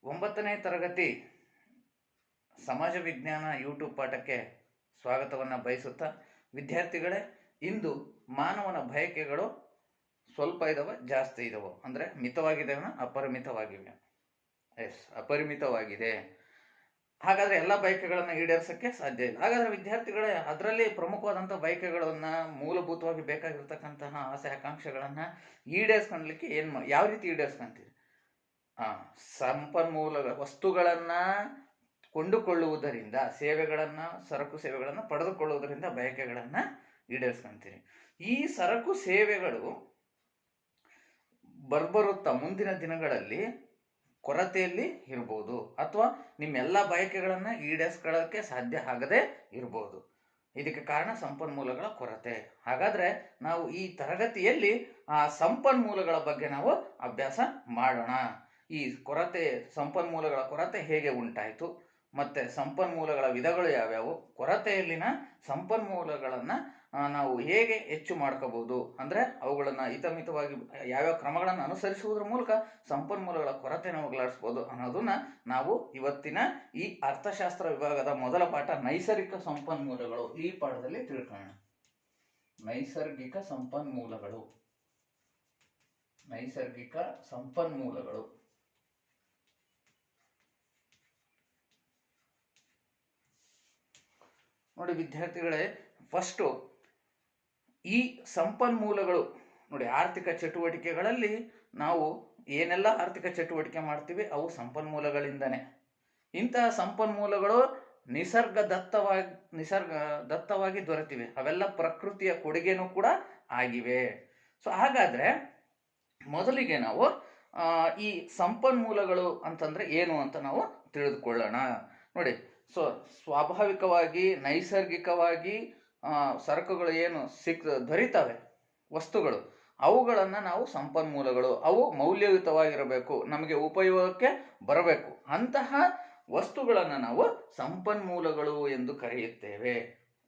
9ನೇ ತರಗತಿ ಸಮಾಜ ವಿಜ್ಞಾನ ಯೂಟ್ಯೂಬ್ ಪಾಠಕ್ಕೆ ಸ್ವಾಗತವನ್ನು ಬಯಸುತ್ತಾ, ವಿದ್ಯಾರ್ಥಿಗಳೇ, ಇಂದು ಮಾನವನ ಬಯಕೆಗಳು ಸ್ವಲ್ಪ ಇದಾವೆ, ಜಾಸ್ತಿ ಇದಾವೆ. ಅಂದರೆ ಮಿತವಾಗಿದ್ದಾವೆ, ಅಪರಿಮಿತವಾಗಿವೆ. ಅಪರಿಮಿತವಾಗಿದೆ. ಹಾಗಾದರೆ ಎಲ್ಲ ಬಯಕೆಗಳನ್ನು ಈಡೇರಿಸೋಕ್ಕೆ ಸಾಧ್ಯ ಇಲ್ಲ. ಹಾಗಾದರೆ ವಿದ್ಯಾರ್ಥಿಗಳೇ, ಅದರಲ್ಲಿ ಪ್ರಮುಖವಾದಂಥ ಬಯಕೆಗಳನ್ನು, ಮೂಲಭೂತವಾಗಿ ಬೇಕಾಗಿರ್ತಕ್ಕಂತಹ ಆಸೆ ಆಕಾಂಕ್ಷೆಗಳನ್ನು ಈಡೇರಿಸ್ಕೊಳ್ಲಿಕ್ಕೆ ಯಾವ ರೀತಿ ಈಡೇರಿಸ್ಕೊಂತೀರಿ? ಸಂಪನ್ಮೂಲ ವಸ್ತುಗಳನ್ನು ಕೊಂಡುಕೊಳ್ಳುವುದರಿಂದ, ಸರಕು ಸೇವೆಗಳನ್ನು ಪಡೆದುಕೊಳ್ಳುವುದರಿಂದ ಬಯಕೆಗಳನ್ನು ಈಡೇರಿಸ್ಕೊಂತೀರಿ. ಈ ಸರಕು ಸೇವೆಗಳು ಬರ್ಬರುತ್ತಾ ಮುಂದಿನ ದಿನಗಳಲ್ಲಿ ಕೊರತೆಯಲ್ಲಿ ಇರ್ಬೋದು, ಅಥವಾ ನಿಮ್ಮೆಲ್ಲ ಬಯಕೆಗಳನ್ನು ಈಡೇರಿಸ್ಕೊಳ್ಳೋಕ್ಕೆ ಸಾಧ್ಯ ಆಗದೆ ಇರ್ಬೋದು. ಇದಕ್ಕೆ ಕಾರಣ ಸಂಪನ್ಮೂಲಗಳ ಕೊರತೆ. ಹಾಗಾದ್ರೆ ನಾವು ಈ ತರಗತಿಯಲ್ಲಿ ಆ ಸಂಪನ್ಮೂಲಗಳ ಬಗ್ಗೆ ನಾವು ಅಭ್ಯಾಸ ಮಾಡೋಣ. ಈ ಸಂಪನ್ಮೂಲಗಳ ಕೊರತೆ ಹೇಗೆ ಉಂಟಾಯಿತು, ಮತ್ತೆ ಸಂಪನ್ಮೂಲಗಳ ವಿಧಗಳು ಯಾವ್ಯಾವು, ಕೊರತೆಯಲ್ಲಿನ ಸಂಪನ್ಮೂಲಗಳನ್ನು ನಾವು ಹೇಗೆ ಹೆಚ್ಚು ಮಾಡ್ಕೋಬಹುದು, ಅಂದರೆ ಅವುಗಳನ್ನು ಹಿತಮಿತವಾಗಿ ಯಾವ್ಯಾವ ಕ್ರಮಗಳನ್ನು ಅನುಸರಿಸುವುದರ ಮೂಲಕ ಸಂಪನ್ಮೂಲಗಳ ಕೊರತೆಯನ್ನು ಹೋಗಲಾಡಿಸ್ಬೋದು ಅನ್ನೋದನ್ನ ನಾವು ಇವತ್ತಿನ ಈ ಅರ್ಥಶಾಸ್ತ್ರ ವಿಭಾಗದ ಮೊದಲ ಪಾಠ ನೈಸರ್ಗಿಕ ಸಂಪನ್ಮೂಲಗಳು ಈ ಪಾಠದಲ್ಲಿ ತಿಳ್ಕೊಳ್ಳೋಣ. ನೈಸರ್ಗಿಕ ಸಂಪನ್ಮೂಲಗಳು. ನೋಡಿ ವಿದ್ಯಾರ್ಥಿಗಳೇ, ಫಸ್ಟು ಈ ಸಂಪನ್ಮೂಲಗಳು ನೋಡಿ, ಆರ್ಥಿಕ ಚಟುವಟಿಕೆಗಳಲ್ಲಿ ನಾವು ಏನೆಲ್ಲ ಆರ್ಥಿಕ ಚಟುವಟಿಕೆ ಮಾಡ್ತೀವಿ ಅವು ಸಂಪನ್ಮೂಲಗಳಿಂದನೇ. ಇಂತಹ ಸಂಪನ್ಮೂಲಗಳು ನಿಸರ್ಗ ದತ್ತವಾಗಿ ದೊರೆತಿವೆ. ಅವೆಲ್ಲ ಪ್ರಕೃತಿಯ ಕೊಡುಗೆನೂ ಕೂಡ ಆಗಿವೆ. ಸೊ ಹಾಗಾದ್ರೆ ಮೊದಲಿಗೆ ನಾವು ಈ ಸಂಪನ್ಮೂಲಗಳು ಅಂತಂದ್ರೆ ಏನು ಅಂತ ನಾವು ತಿಳಿದುಕೊಳ್ಳೋಣ. ನೋಡಿ, ಸೊ ಸ್ವಾಭಾವಿಕವಾಗಿ ನೈಸರ್ಗಿಕವಾಗಿ ಸರಕುಗಳು ಏನು ದೊರೀತವೆ, ವಸ್ತುಗಳು, ಅವುಗಳನ್ನು ನಾವು ಸಂಪನ್ಮೂಲಗಳು, ಅವು ಮೌಲ್ಯಯುತವಾಗಿರಬೇಕು, ನಮಗೆ ಉಪಯೋಗಕ್ಕೆ ಬರಬೇಕು, ಅಂತಹ ವಸ್ತುಗಳನ್ನು ನಾವು ಸಂಪನ್ಮೂಲಗಳು ಎಂದು ಕರೆಯುತ್ತೇವೆ.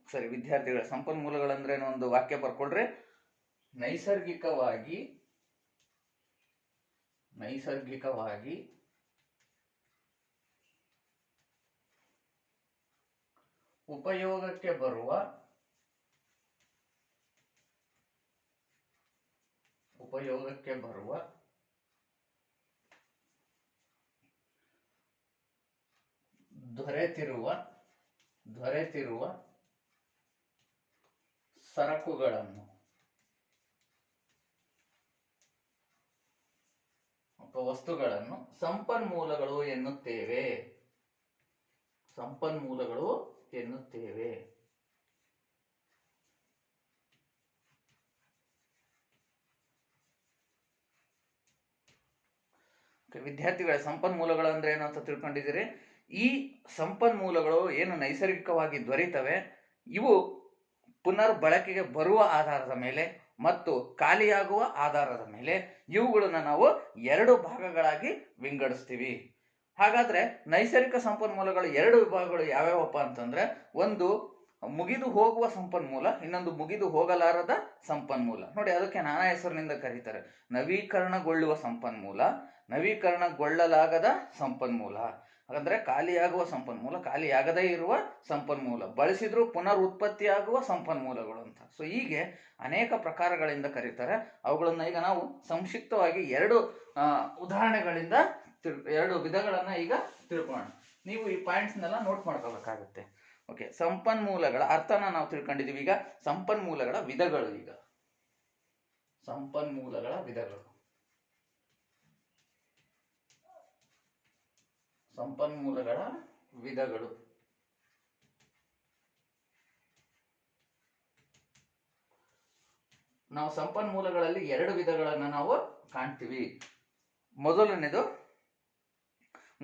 ಸರಿ ವಿದ್ಯಾರ್ಥಿಗಳ, ಸಂಪನ್ಮೂಲಗಳಂದ್ರೇನು ಒಂದು ವಾಕ್ಯ ಬರ್ಕೊಳ್ರಿ. ನೈಸರ್ಗಿಕವಾಗಿ ಉಪಯೋಗಕ್ಕೆ ಬರುವ ದೊರೆತಿರುವ ಸರಕುಗಳನ್ನು ಅಥವಾ ವಸ್ತುಗಳನ್ನು ಸಂಪನ್ಮೂಲಗಳು ಎನ್ನುತ್ತೇವೆ. ವಿದ್ಯಾರ್ಥಿಗಳ, ಸಂಪನ್ಮೂಲಗಳು ಅಂದ್ರೆ ಏನು ಅಂತ ತಿಳ್ಕೊಂಡಿದ್ದೀರಿ. ಈ ಸಂಪನ್ಮೂಲಗಳು ಏನು ನೈಸರ್ಗಿಕವಾಗಿ ದೊರೀತವೆ, ಇವು ಪುನರ್ ಬಳಕೆಗೆ ಬರುವ ಆಧಾರದ ಮೇಲೆ ಮತ್ತು ಖಾಲಿಯಾಗುವ ಆಧಾರದ ಮೇಲೆ ಇವುಗಳನ್ನ ನಾವು ಎರಡು ಭಾಗಗಳಾಗಿ ವಿಂಗಡಿಸ್ತೀವಿ. ಹಾಗಾದ್ರೆ ನೈಸರ್ಗಿಕ ಸಂಪನ್ಮೂಲಗಳು ಎರಡು ವಿಭಾಗಗಳು ಯಾವ್ಯಾವಪ್ಪ ಅಂತಂದ್ರೆ, ಒಂದು ಮುಗಿದು ಹೋಗುವ ಸಂಪನ್ಮೂಲ, ಇನ್ನೊಂದು ಮುಗಿದು ಹೋಗಲಾರದ ಸಂಪನ್ಮೂಲ. ನೋಡಿ, ಅದಕ್ಕೆ ನಾನಾ ಹೆಸರಿನಿಂದ ಕರೀತಾರೆ. ನವೀಕರಣಗೊಳ್ಳುವ ಸಂಪನ್ಮೂಲ, ನವೀಕರಣಗೊಳ್ಳಲಾಗದ ಸಂಪನ್ಮೂಲ. ಹಾಗಂದ್ರೆ ಖಾಲಿಯಾಗುವ ಸಂಪನ್ಮೂಲ, ಖಾಲಿಯಾಗದೇ ಇರುವ ಸಂಪನ್ಮೂಲ, ಬಳಸಿದ್ರೂ ಪುನರ್ ಉತ್ಪತ್ತಿಯಾಗುವ ಸಂಪನ್ಮೂಲಗಳು ಅಂತ. ಸೊ ಹೀಗೆ ಅನೇಕ ಪ್ರಕಾರಗಳಿಂದ ಕರೀತಾರೆ. ಅವುಗಳನ್ನ ಈಗ ನಾವು ಸಂಕ್ಷಿಪ್ತವಾಗಿ ಎರಡು ಉದಾಹರಣೆಗಳಿಂದ ಎರಡು ವಿಧಗಳನ್ನ ಈಗ ತಿಳ್ಕೊಳ್ಳೋಣ. ನೀವು ಈ ಪಾಯಿಂಟ್ಸ್ನೆಲ್ಲ ನೋಟ್ ಮಾಡ್ಕೋಬೇಕಾಗುತ್ತೆ. ಓಕೆ, ಸಂಪನ್ಮೂಲಗಳ ಅರ್ಥನ ನಾವು ತಿಳ್ಕೊಂಡಿದೀವಿ. ಈಗ ಸಂಪನ್ಮೂಲಗಳ ವಿಧಗಳು. ಸಂಪನ್ಮೂಲಗಳ ವಿಧಗಳು ನಾವು ಸಂಪನ್ಮೂಲಗಳಲ್ಲಿ ಎರಡು ವಿಧಗಳನ್ನು ನಾವು ಕಾಣ್ತೀವಿ. ಮೊದಲನೇದು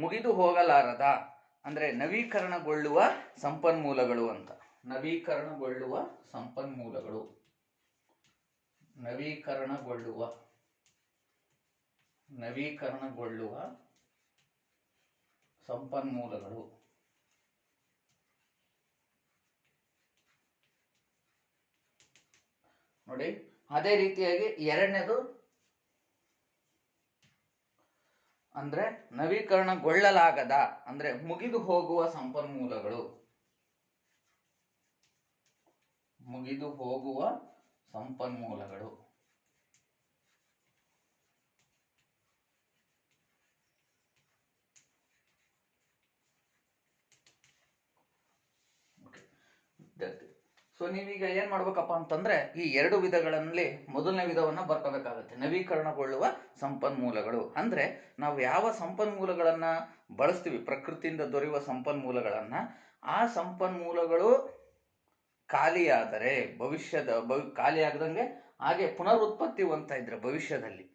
ಮುಗಿದು ಹೋಗಲಾರದ, ಅಂದ್ರೆ ನವೀಕರಣಗೊಳ್ಳುವ ಸಂಪನ್ಮೂಲಗಳು ಅಂತ. ನವೀಕರಣಗೊಳ್ಳುವ ಸಂಪನ್ಮೂಲಗಳು. ನೋಡಿ, ಅದೇ ರೀತಿಯಾಗಿ ಎರಡನೇದು ಅಂದ್ರೆ ನವೀಕರಣಗೊಳ್ಳಲಾಗದ ಅಂದ್ರೆ ಮುಗಿದು ಹೋಗುವ ಸಂಪನ್ಮೂಲಗಳು. ಮುಗಿದು ಹೋಗುವ ಸಂಪನ್ಮೂಲಗಳು. ಸೊ ನೀವೀಗ ಏನ್ ಮಾಡ್ಬೇಕಪ್ಪ ಅಂತಂದ್ರೆ ಈ ಎರಡು ವಿಧಗಳಲ್ಲಿ ಮೊದಲನೇ ವಿಧವನ್ನ ಬರ್ಕೋಬೇಕಾಗತ್ತೆ. ನವೀಕರಣಗೊಳ್ಳುವ ಸಂಪನ್ಮೂಲಗಳು ಅಂದ್ರೆ ನಾವು ಯಾವ ಸಂಪನ್ಮೂಲಗಳನ್ನ ಬಳಸ್ತೀವಿ, ಪ್ರಕೃತಿಯಿಂದ ದೊರೆಯುವ ಸಂಪನ್ಮೂಲಗಳನ್ನ, ಆ ಸಂಪನ್ಮೂಲಗಳು ಖಾಲಿಯಾದರೆ ಖಾಲಿಯಾಗದಂಗೆ ಹಾಗೆ ಪುನರುತ್ಪತ್ತಿ ಹೊಂದ್ತಾ ಇದ್ರೆ ಭವಿಷ್ಯದಲ್ಲಿ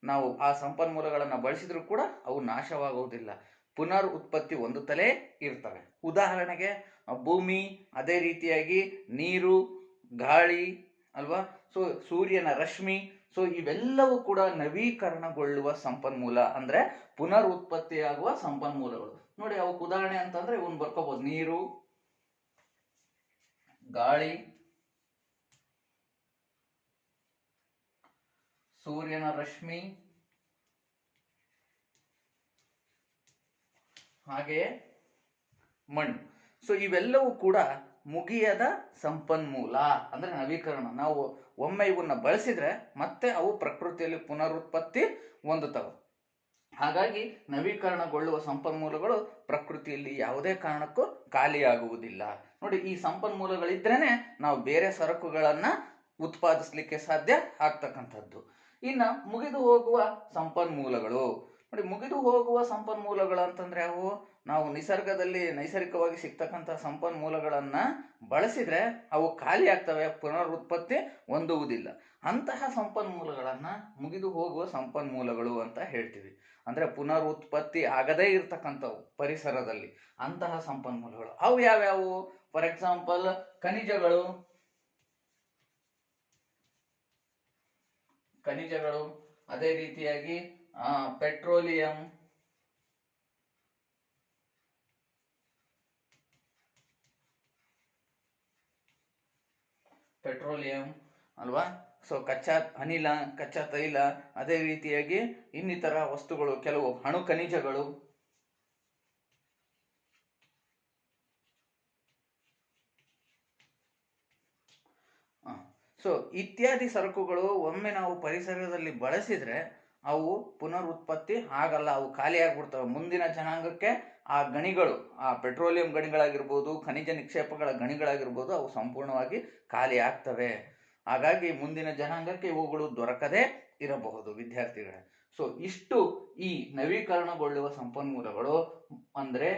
ನಾವು ಆ ಸಂಪನ್ಮೂಲಗಳನ್ನು ಬಳಸಿದ್ರು ಕೂಡ ಅವು ನಾಶವಾಗುವುದಿಲ್ಲ, ಪುನರ್ ಉತ್ಪತ್ತಿ ಹೊಂದುತ್ತಲೇ ಇರ್ತವೆ. ಉದಾಹರಣೆಗೆ ಭೂಮಿ, ಅದೇ ರೀತಿಯಾಗಿ ನೀರು, ಗಾಳಿ ಅಲ್ವಾ, ಸೊ ಸೂರ್ಯನ ರಶ್ಮಿ, ಸೊ ಇವೆಲ್ಲವೂ ಕೂಡ ನವೀಕರಣಗೊಳ್ಳುವ ಸಂಪನ್ಮೂಲ ಅಂದ್ರೆ ಪುನರ್ ಉತ್ಪತ್ತಿಯಾಗುವ ಸಂಪನ್ಮೂಲಗಳು. ನೋಡಿ ಅವಕ್ಕೆ ಉದಾಹರಣೆ ಅಂತಂದ್ರೆ ಇವನ್ ಬರ್ಕೋಬಹುದು: ನೀರು, ಗಾಳಿ, ಸೂರ್ಯನ ರಶ್ಮಿ, ಹಾಗೆಯೇ ಮಣ್ಣು. ಸೊ ಇವೆಲ್ಲವೂ ಕೂಡ ಮುಗಿಯದ ಸಂಪನ್ಮೂಲ ಅಂದ್ರೆ ನವೀಕರಣ. ನಾವು ಒಮ್ಮೆ ಇವನ್ನ ಬಳಸಿದ್ರೆ ಮತ್ತೆ ಅವು ಪ್ರಕೃತಿಯಲ್ಲಿ ಪುನರುತ್ಪತ್ತಿ ಹೊಂದುತ್ತವೆ. ಹಾಗಾಗಿ ನವೀಕರಣಗೊಳ್ಳುವ ಸಂಪನ್ಮೂಲಗಳು ಪ್ರಕೃತಿಯಲ್ಲಿ ಯಾವುದೇ ಕಾರಣಕ್ಕೂ ಖಾಲಿಯಾಗುವುದಿಲ್ಲ. ನೋಡಿ, ಈ ಸಂಪನ್ಮೂಲಗಳಿದ್ರೇನೆ ನಾವು ಬೇರೆ ಸರಕುಗಳನ್ನ ಉತ್ಪಾದಿಸ್ಲಿಕ್ಕೆ ಸಾಧ್ಯ ಆಗ್ತಕ್ಕಂಥದ್ದು. ಇನ್ನು ಮುಗಿದು ಹೋಗುವ ಸಂಪನ್ಮೂಲಗಳು. ನೋಡಿ, ಮುಗಿದು ಹೋಗುವ ಸಂಪನ್ಮೂಲಗಳು ಅಂತಂದ್ರೆ ಅವು ನಾವು ನಿಸರ್ಗದಲ್ಲಿ ನೈಸರ್ಗಿಕವಾಗಿ ಸಿಗ್ತಕ್ಕಂಥ ಸಂಪನ್ಮೂಲಗಳನ್ನ ಬಳಸಿದ್ರೆ ಅವು ಖಾಲಿ ಆಗ್ತವೆ, ಪುನರುತ್ಪತ್ತಿ ಹೊಂದುವುದಿಲ್ಲ. ಅಂತಹ ಸಂಪನ್ಮೂಲಗಳನ್ನ ಮುಗಿದು ಹೋಗುವ ಸಂಪನ್ಮೂಲಗಳು ಅಂತ ಹೇಳ್ತೀವಿ. ಅಂದ್ರೆ ಪುನರುತ್ಪತ್ತಿ ಆಗದೇ ಇರ್ತಕ್ಕಂಥವು ಪರಿಸರದಲ್ಲಿ ಅಂತಹ ಸಂಪನ್ಮೂಲಗಳು. ಅವು ಯಾವ್ಯಾವು? ಫಾರ್ ಎಕ್ಸಾಂಪಲ್ ಖನಿಜಗಳು, ಅದೇ ರೀತಿಯಾಗಿ ಪೆಟ್ರೋಲಿಯಂ, ಅಲ್ವಾ, ಸೊ ಕಚ್ಚಾ ಅನಿಲ, ಕಚ್ಚಾ ತೈಲ, ಅದೇ ರೀತಿಯಾಗಿ ಇನ್ನಿತರ ವಸ್ತುಗಳು, ಕೆಲವು ಅಣು ಖನಿಜಗಳು, ಸೊ ಇತ್ಯಾದಿ ಸರಕುಗಳು ಒಮ್ಮೆ ನಾವು ಪರಿಸರದಲ್ಲಿ ಬಳಸಿದ್ರೆ ಅವು ಪುನರುತ್ಪತ್ತಿ ಆಗಲ್ಲ, ಅವು ಖಾಲಿ ಆಗ್ಬಿಡ್ತವೆ. ಮುಂದಿನ ಜನಾಂಗಕ್ಕೆ ಆ ಗಣಿಗಳು, ಆ ಪೆಟ್ರೋಲಿಯಂ ಗಣಿಗಳಾಗಿರ್ಬೋದು, ಖನಿಜ ನಿಕ್ಷೇಪಗಳ ಗಣಿಗಳಾಗಿರ್ಬೋದು, ಅವು ಸಂಪೂರ್ಣವಾಗಿ ಖಾಲಿ ಆಗ್ತವೆ. ಹಾಗಾಗಿ ಮುಂದಿನ ಜನಾಂಗಕ್ಕೆ ಇವುಗಳು ದೊರಕದೇ ಇರಬಹುದು ವಿದ್ಯಾರ್ಥಿಗಳೇ. ಸೊ ಇಷ್ಟು ಈ ನವೀಕರಣಗೊಳ್ಳುವ ಸಂಪನ್ಮೂಲಗಳು ಅಂದ್ರೆ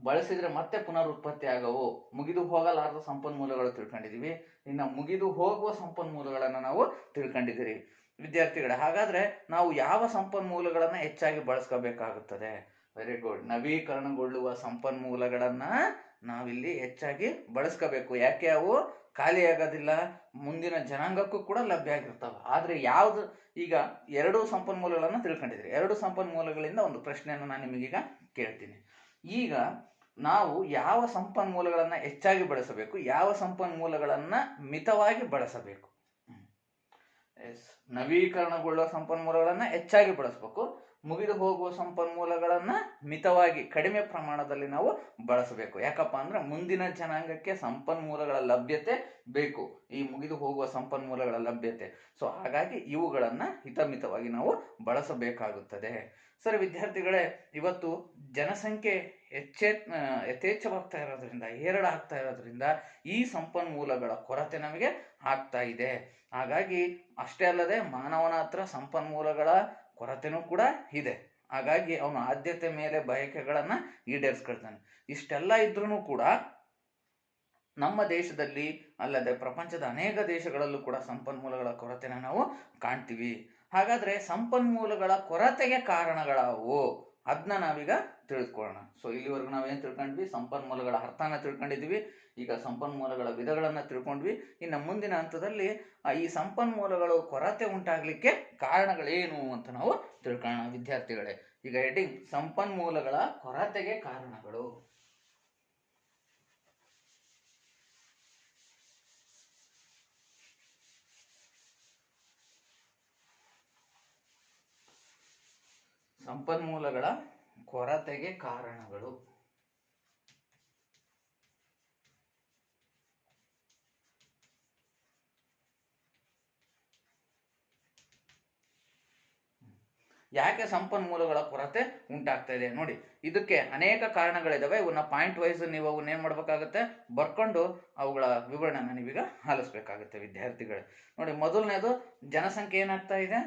ಬಳಸಿದ್ರೆ ಮತ್ತೆ ಪುನರುತ್ಪತ್ತಿ ಆಗವು, ಮುಗಿದು ಹೋಗಲಾರದ ಸಂಪನ್ಮೂಲಗಳು ತಿಳ್ಕೊಂಡಿದೀವಿ. ಇನ್ನು ಮುಗಿದು ಹೋಗುವ ಸಂಪನ್ಮೂಲಗಳನ್ನ ನಾವು ತಿಳ್ಕೊಂಡಿದ್ದೀರಿ ವಿದ್ಯಾರ್ಥಿಗಳೇ. ಹಾಗಾದ್ರೆ ನಾವು ಯಾವ ಸಂಪನ್ಮೂಲಗಳನ್ನ ಹೆಚ್ಚಾಗಿ ಬಳಸ್ಕೋಬೇಕಾಗುತ್ತದೆ? ವೆರಿ ಗುಡ್, ನವೀಕರಣಗೊಳ್ಳುವ ಸಂಪನ್ಮೂಲಗಳನ್ನ ನಾವಿಲ್ಲಿ ಹೆಚ್ಚಾಗಿ ಬಳಸ್ಕೋಬೇಕು. ಯಾಕೆ? ಅವು ಖಾಲಿ ಆಗೋದಿಲ್ಲ, ಮುಂದಿನ ಜನಾಂಗಕ್ಕೂ ಕೂಡ ಲಭ್ಯ ಆಗಿರ್ತಾವ. ಆದ್ರೆ ಯಾವ್ದು, ಈಗ ಎರಡು ಸಂಪನ್ಮೂಲಗಳನ್ನ ತಿಳ್ಕೊಂಡಿದ್ರಿ, ಎರಡು ಸಂಪನ್ಮೂಲಗಳಿಂದ ಒಂದು ಪ್ರಶ್ನೆಯನ್ನು ನಾನು ನಿಮಗೀಗ ಕೇಳ್ತೀನಿ. ಈಗ ನಾವು ಯಾವ ಸಂಪನ್ಮೂಲಗಳನ್ನ ಹೆಚ್ಚಾಗಿ ಬಳಸಬೇಕು, ಯಾವ ಸಂಪನ್ಮೂಲಗಳನ್ನ ಮಿತವಾಗಿ ಬಳಸಬೇಕು? ನವೀಕರಣಗೊಳ್ಳುವ ಸಂಪನ್ಮೂಲಗಳನ್ನ ಹೆಚ್ಚಾಗಿ ಬಳಸಬೇಕು, ಮುಗಿದು ಹೋಗುವ ಸಂಪನ್ಮೂಲಗಳನ್ನ ಮಿತವಾಗಿ ಕಡಿಮೆ ಪ್ರಮಾಣದಲ್ಲಿ ನಾವು ಬಳಸಬೇಕು. ಯಾಕಪ್ಪ ಅಂದ್ರೆ ಮುಂದಿನ ಜನಾಂಗಕ್ಕೆ ಸಂಪನ್ಮೂಲಗಳ ಲಭ್ಯತೆ ಬೇಕು, ಈ ಮುಗಿದು ಹೋಗುವ ಸಂಪನ್ಮೂಲಗಳ ಲಭ್ಯತೆ. ಸೊ ಹಾಗಾಗಿ ಇವುಗಳನ್ನ ಹಿತಮಿತವಾಗಿ ನಾವು ಬಳಸಬೇಕಾಗುತ್ತದೆ. ಸರಿ ವಿದ್ಯಾರ್ಥಿಗಳೇ, ಇವತ್ತು ಜನಸಂಖ್ಯೆ ಯಥೇಚ್ಛವಾಗ್ತಾ ಇರೋದ್ರಿಂದ, ಏರಳಾಗ್ತಾ ಇರೋದ್ರಿಂದ ಈ ಸಂಪನ್ಮೂಲಗಳ ಕೊರತೆ ನಮಗೆ ಆಗ್ತಾ ಇದೆ. ಹಾಗಾಗಿ ಅಷ್ಟೇ ಅಲ್ಲದೆ ಮಾನವನ ಹತ್ರ ಸಂಪನ್ಮೂಲಗಳ ಕೊರತೆನೂ ಕೂಡ ಇದೆ. ಹಾಗಾಗಿ ಅವನು ಆದ್ಯತೆ ಮೇಲೆ ಬಯಕೆಗಳನ್ನ ಈಡೇರಿಸ್ಕೊಳ್ತಾನೆ. ಇಷ್ಟೆಲ್ಲ ಇದ್ರೂ ಕೂಡ ನಮ್ಮ ದೇಶದಲ್ಲಿ ಅಲ್ಲದೆ ಪ್ರಪಂಚದ ಅನೇಕ ದೇಶಗಳಲ್ಲೂ ಕೂಡ ಸಂಪನ್ಮೂಲಗಳ ಕೊರತೆನ ನಾವು ಕಾಣ್ತೀವಿ. ಹಾಗಾದ್ರೆ ಸಂಪನ್ಮೂಲಗಳ ಕೊರತೆಗೆ ಕಾರಣಗಳಾವು ಅದನ್ನ ನಾವೀಗ ತಿಳ್ಕೊಳ್ಳೋಣ. ಸೊ ಇಲ್ಲಿವರೆಗೂ ನಾವೇನ್ ತಿಳ್ಕೊಂಡ್ವಿ? ಸಂಪನ್ಮೂಲಗಳ ಅರ್ಥನ ತಿಳ್ಕೊಂಡಿದ್ವಿ. ಈಗ ಸಂಪನ್ಮೂಲಗಳ ವಿಧಗಳನ್ನ ತಿಳ್ಕೊಂಡ್ವಿ. ಇನ್ನು ಮುಂದಿನ ಹಂತದಲ್ಲಿ ಈ ಸಂಪನ್ಮೂಲಗಳು ಕೊರತೆ ಉಂಟಾಗ್ಲಿಕ್ಕೆ ಕಾರಣಗಳೇನು ಅಂತ ನಾವು ತಿಳ್ಕೊಳ್ಳೋಣ ವಿದ್ಯಾರ್ಥಿಗಳೇ. ಈಗ ಹೆಡ್ಡಿಂಗ್: ಸಂಪನ್ಮೂಲಗಳ ಕೊರತೆಗೆ ಕಾರಣಗಳು. ಸಂಪನ್ಮೂಲಗಳ ಕೊರತೆಗೆ ಕಾರಣಗಳು. ಯಾಕೆ ಸಂಪನ್ಮೂಲಗಳ ಕೊರತೆ ಉಂಟಾಗ್ತಾ ಇದೆ ನೋಡಿ, ಇದಕ್ಕೆ ಅನೇಕ ಕಾರಣಗಳಿದಾವೆ. ಇವನ್ನ ಪಾಯಿಂಟ್ ವೈಸ್ ನೀವು ಅವನ್ನ ಏನ್ ಮಾಡ್ಬೇಕಾಗತ್ತೆ, ಬರ್ಕೊಂಡು ಅವುಗಳ ವಿವರಣೆನ ನೀವೀಗ ಆಲಿಸ್ಬೇಕಾಗುತ್ತೆ ವಿದ್ಯಾರ್ಥಿಗಳೇ. ನೋಡಿ, ಮೊದಲನೇದು ಜನಸಂಖ್ಯೆ ಏನಾಗ್ತಾ ಇದೆ,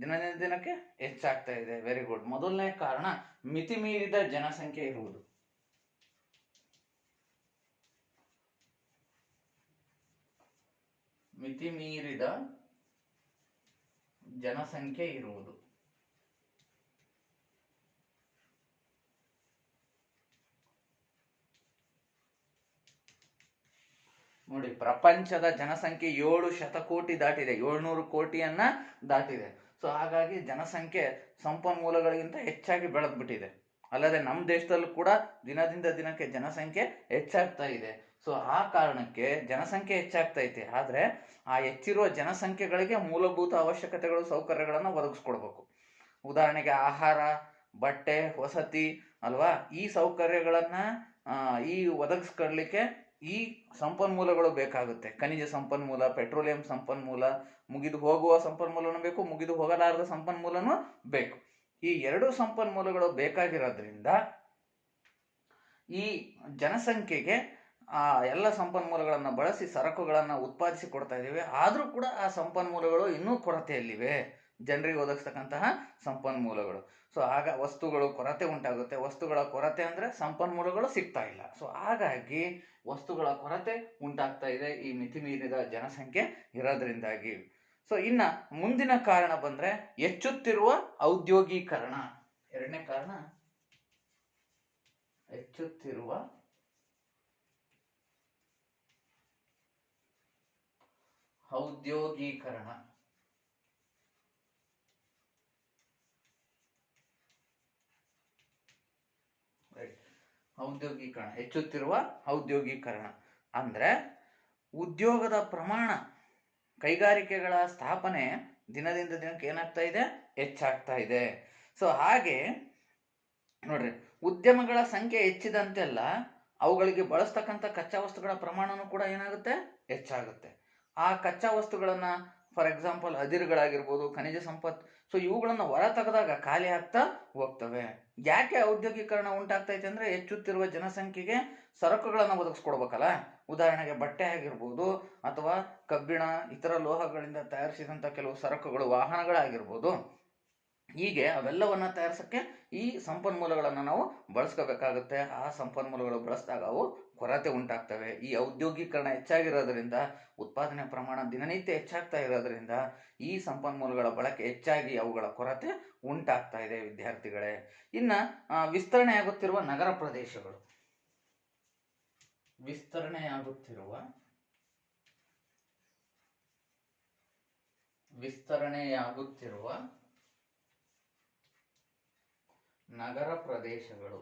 ದಿನದಿಂದ ದಿನಕ್ಕೆ ಹೆಚ್ಚಾಗ್ತಾ ಇದೆ. Very good. ಮೊದಲನೇ ಕಾರಣ ಮಿತಿ ಮೀರಿದ ಜನಸಂಖ್ಯೆ ಇರುವುದು. ಮಿತಿ ಮೀರಿದ ಜನಸಂಖ್ಯೆ ಇರುವುದು. ನೋಡಿ, ಪ್ರಪಂಚದ ಜನಸಂಖ್ಯೆ 7 ಶತಕೋಟಿ ದಾಟಿದೆ, 700 ಕೋಟಿಯನ್ನ ದಾಟಿದೆ. ಸೊ ಹಾಗಾಗಿ ಜನಸಂಖ್ಯೆ ಸಂಪನ್ಮೂಲಗಳಿಗಿಂತ ಹೆಚ್ಚಾಗಿ ಬೆಳೆದ್ಬಿಟ್ಟಿದೆ. ಅಲ್ಲದೆ ನಮ್ಮ ದೇಶದಲ್ಲೂ ಕೂಡ ದಿನದಿಂದ ದಿನಕ್ಕೆ ಜನಸಂಖ್ಯೆ ಹೆಚ್ಚಾಗ್ತಾ ಇದೆ. ಸೊ ಆ ಕಾರಣಕ್ಕೆ ಜನಸಂಖ್ಯೆ ಹೆಚ್ಚಾಗ್ತೈತೆ. ಆದ್ರೆ ಆ ಹೆಚ್ಚಿರುವ ಜನಸಂಖ್ಯೆಗಳಿಗೆ ಮೂಲಭೂತ ಅವಶ್ಯಕತೆಗಳು, ಸೌಕರ್ಯಗಳನ್ನ ಒದಗಿಸ್ಕೊಡ್ಬೇಕು. ಉದಾಹರಣೆಗೆ ಆಹಾರ, ಬಟ್ಟೆ, ವಸತಿ ಅಲ್ವಾ, ಈ ಸೌಕರ್ಯಗಳನ್ನ ಈ ಒದಗಿಸ್ಕೊಡ್ಲಿಕ್ಕೆ ಈ ಸಂಪನ್ಮೂಲಗಳು ಬೇಕಾಗುತ್ತೆ. ಖನಿಜ ಸಂಪನ್ಮೂಲ, ಪೆಟ್ರೋಲಿಯಂ ಸಂಪನ್ಮೂಲ, ಮುಗಿದು ಹೋಗುವ ಸಂಪನ್ಮೂಲನೂ ಬೇಕು, ಮುಗಿದು ಹೋಗಲಾರದ ಸಂಪನ್ಮೂಲನೂ ಬೇಕು. ಈ ಎರಡು ಸಂಪನ್ಮೂಲಗಳು ಬೇಕಾಗಿರೋದ್ರಿಂದ ಈ ಜನಸಂಖ್ಯೆಗೆ ಆ ಎಲ್ಲ ಸಂಪನ್ಮೂಲಗಳನ್ನು ಬಳಸಿ ಸರಕುಗಳನ್ನು ಉತ್ಪಾದಿಸಿ ಕೊಡ್ತಾ ಇದ್ದೀವಿ. ಆದರೂ ಕೂಡ ಆ ಸಂಪನ್ಮೂಲಗಳು ಇನ್ನೂ ಕೊರತೆಯಲ್ಲಿವೆ, ಜನರಿಗೆ ಒದಗಿಸ್ತಕ್ಕಂತಹ ಸಂಪನ್ಮೂಲಗಳು. ಸೊ ಆಗ ವಸ್ತುಗಳು ಕೊರತೆ ಉಂಟಾಗುತ್ತೆ. ವಸ್ತುಗಳ ಕೊರತೆ ಅಂದರೆ ಸಂಪನ್ಮೂಲಗಳು ಸಿಗ್ತಾ ಇಲ್ಲ. ಸೊ ಹಾಗಾಗಿ ವಸ್ತುಗಳ ಕೊರತೆ ಉಂಟಾಗ್ತಾ ಇದೆ ಈ ಮಿತಿ ಮೀರಿದ ಜನಸಂಖ್ಯೆ ಇರೋದ್ರಿಂದಾಗಿ. ಸೊ ಇನ್ನ ಮುಂದಿನ ಕಾರಣ ಬಂದ್ರೆ ಹೆಚ್ಚುತ್ತಿರುವ ಔದ್ಯೋಗೀಕರಣ. ಎರಡನೇ ಕಾರಣ ಹೆಚ್ಚುತ್ತಿರುವ ಔದ್ಯೋಗೀಕರಣ. ಔದ್ಯೋಗೀಕರಣ, ಹೆಚ್ಚುತ್ತಿರುವ ಔದ್ಯೋಗೀಕರಣ ಅಂದ್ರೆ ಉದ್ಯೋಗದ ಪ್ರಮಾಣ, ಕೈಗಾರಿಕೆಗಳ ಸ್ಥಾಪನೆ ದಿನದಿಂದ ದಿನಕ್ಕೆ ಏನಾಗ್ತಾ ಇದೆ, ಹೆಚ್ಚಾಗ್ತಾ ಇದೆ. ಸೊ ಹಾಗೆ ನೋಡ್ರಿ, ಉದ್ಯಮಗಳ ಸಂಖ್ಯೆ ಹೆಚ್ಚಿದಂತೆಲ್ಲ ಅವುಗಳಿಗೆ ಬಳಸ್ತಕ್ಕಂಥ ಕಚ್ಚಾ ವಸ್ತುಗಳ ಪ್ರಮಾಣನೂ ಕೂಡ ಏನಾಗುತ್ತೆ, ಹೆಚ್ಚಾಗುತ್ತೆ. ಆ ಕಚ್ಚಾ ವಸ್ತುಗಳನ್ನ ಫಾರ್ ಎಕ್ಸಾಂಪಲ್ ಅದಿರುಗಳಾಗಿರ್ಬೋದು, ಖನಿಜ ಸಂಪತ್ತು, ಸೊ ಇವುಗಳನ್ನ ಹೊರ ತೆಗೆದಾಗ ಖಾಲಿ ಆಗ್ತಾ ಹೋಗ್ತವೆ. ಯಾಕೆ ಔದ್ಯೋಗೀಕರಣ ಉಂಟಾಗ್ತೈತೆ ಅಂದ್ರೆ ಹೆಚ್ಚುತ್ತಿರುವ ಜನಸಂಖ್ಯೆಗೆ ಸರಕುಗಳನ್ನ ಒದಗಿಸ್ಕೊಡ್ಬೇಕಲ್ಲ. ಉದಾಹರಣೆಗೆ ಬಟ್ಟೆ ಆಗಿರ್ಬೋದು, ಅಥವಾ ಕಬ್ಬಿಣ, ಇತರ ಲೋಹಗಳಿಂದ ತಯಾರಿಸಿದಂಥ ಕೆಲವು ಸರಕುಗಳು, ವಾಹನಗಳಾಗಿರ್ಬೋದು. ಹೀಗೆ ಅವೆಲ್ಲವನ್ನ ತಯಾರಿಸಕ್ಕೆ ಈ ಸಂಪನ್ಮೂಲಗಳನ್ನು ನಾವು ಬಳಸ್ಕೋಬೇಕಾಗುತ್ತೆ. ಆ ಸಂಪನ್ಮೂಲಗಳು ಬಳಸಿದಾಗ ಅವು ಕೊರತೆ ಉಂಟಾಗ್ತವೆ. ಈ ಔದ್ಯೋಗೀಕರಣ ಹೆಚ್ಚಾಗಿರೋದ್ರಿಂದ, ಉತ್ಪಾದನೆ ಪ್ರಮಾಣ ದಿನನಿತ್ಯ ಹೆಚ್ಚಾಗ್ತಾ ಇರೋದ್ರಿಂದ ಈ ಸಂಪನ್ಮೂಲಗಳ ಬಳಕೆ ಹೆಚ್ಚಾಗಿ ಅವುಗಳ ಕೊರತೆ ಉಂಟಾಗ್ತಾ ಇದೆ ವಿದ್ಯಾರ್ಥಿಗಳೇ. ಇನ್ನ ವಿಸ್ತರಣೆಯಾಗುತ್ತಿರುವ ನಗರ ಪ್ರದೇಶಗಳು. ವಿಸ್ತರಣೆಯಾಗುತ್ತಿರುವ ನಗರ ಪ್ರದೇಶಗಳು.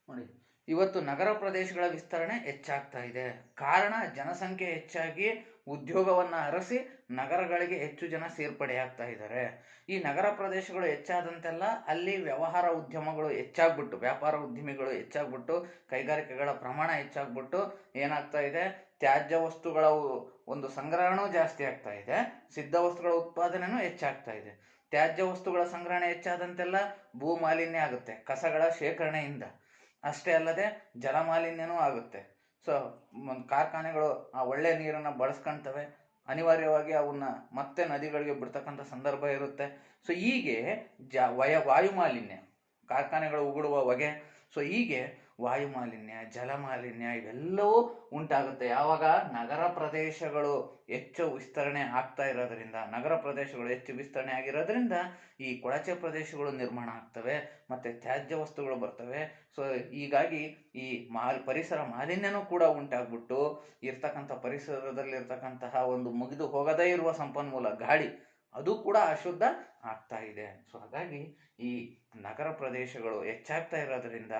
ನೋಡಿ, ಇವತ್ತು ನಗರ ಪ್ರದೇಶಗಳ ವಿಸ್ತರಣೆ ಹೆಚ್ಚಾಗ್ತಾ ಇದೆ. ಕಾರಣ ಜನಸಂಖ್ಯೆ ಹೆಚ್ಚಾಗಿ ಉದ್ಯೋಗವನ್ನ ಅರಸಿ ನಗರಗಳಿಗೆ ಹೆಚ್ಚು ಜನ ಸೇರ್ಪಡೆಯಾಗ್ತಾ ಇದ್ದಾರೆ. ಈ ನಗರ ಪ್ರದೇಶಗಳು ಹೆಚ್ಚಾದಂತೆಲ್ಲ ಅಲ್ಲಿ ವ್ಯವಹಾರ ಉದ್ಯಮಗಳು ಹೆಚ್ಚಾಗ್ಬಿಟ್ಟು, ವ್ಯಾಪಾರ ಉದ್ಯಮಿಗಳು ಹೆಚ್ಚಾಗ್ಬಿಟ್ಟು, ಕೈಗಾರಿಕೆಗಳ ಪ್ರಮಾಣ ಹೆಚ್ಚಾಗ್ಬಿಟ್ಟು ಏನಾಗ್ತಾ ಇದೆ, ತ್ಯಾಜ್ಯ ವಸ್ತುಗಳ ಒಂದು ಸಂಗ್ರಹಣೂ ಜಾಸ್ತಿ ಆಗ್ತಾ ಇದೆ, ಸಿದ್ಧ ವಸ್ತುಗಳ ಉತ್ಪಾದನೆನೂ ಹೆಚ್ಚಾಗ್ತಾ ಇದೆ. ತ್ಯಾಜ್ಯ ವಸ್ತುಗಳ ಸಂಗ್ರಹಣೆ ಹೆಚ್ಚಾದಂತೆಲ್ಲ ಭೂ ಮಾಲಿನ್ಯ ಆಗುತ್ತೆ ಕಸಗಳ ಶೇಖರಣೆಯಿಂದ. ಅಷ್ಟೇ ಅಲ್ಲದೆ ಜಲಮಾಲಿನ್ಯನೂ ಆಗುತ್ತೆ. ಸೊ ಕಾರ್ಖಾನೆಗಳು ಆ ಒಳ್ಳೆ ನೀರನ್ನು ಬಳಸ್ಕೊಳ್ತವೆ, ಅನಿವಾರ್ಯವಾಗಿ ಅವನ್ನ ಮತ್ತೆ ನದಿಗಳಿಗೆ ಬಿಡ್ತಕ್ಕಂಥ ಸಂದರ್ಭ ಇರುತ್ತೆ. ಸೊ ಹೀಗೆ ವಾಯು ಮಾಲಿನ್ಯ, ಕಾರ್ಖಾನೆಗಳು ಉಗುಳುವ ಹೊಗೆ, ಸೊ ಹೀಗೆ ವಾಯು ಮಾಲಿನ್ಯ, ಜಲಮಾಲಿನ್ಯ ಇವೆಲ್ಲವೂ ಉಂಟಾಗುತ್ತೆ. ಯಾವಾಗ ನಗರ ಪ್ರದೇಶಗಳು ಹೆಚ್ಚು ವಿಸ್ತರಣೆ ಆಗ್ತಾ ಇರೋದ್ರಿಂದ, ನಗರ ಪ್ರದೇಶಗಳು ಹೆಚ್ಚು ವಿಸ್ತರಣೆ ಆಗಿರೋದ್ರಿಂದ ಈ ಕೊಳಚೆ ಪ್ರದೇಶಗಳು ನಿರ್ಮಾಣ ಆಗ್ತವೆ, ಮತ್ತೆ ತ್ಯಾಜ್ಯ ವಸ್ತುಗಳು ಬರ್ತವೆ. ಸೊ ಹೀಗಾಗಿ ಈ ಪರಿಸರ ಮಾಲಿನ್ಯನೂ ಕೂಡ ಉಂಟಾಗ್ಬಿಟ್ಟು ಇರ್ತಕ್ಕಂಥ ಪರಿಸರದಲ್ಲಿ ಇರ್ತಕ್ಕಂತಹ ಒಂದು ಮುಗಿದು ಹೋಗದೇ ಇರುವ ಸಂಪನ್ಮೂಲ ಗಾಳಿ, ಅದು ಕೂಡ ಅಶುದ್ಧ ಆಗ್ತಾ ಇದೆ. ಸೊ ಹಾಗಾಗಿ ಈ ನಗರ ಪ್ರದೇಶಗಳು ಹೆಚ್ಚಾಗ್ತಾ ಇರೋದ್ರಿಂದ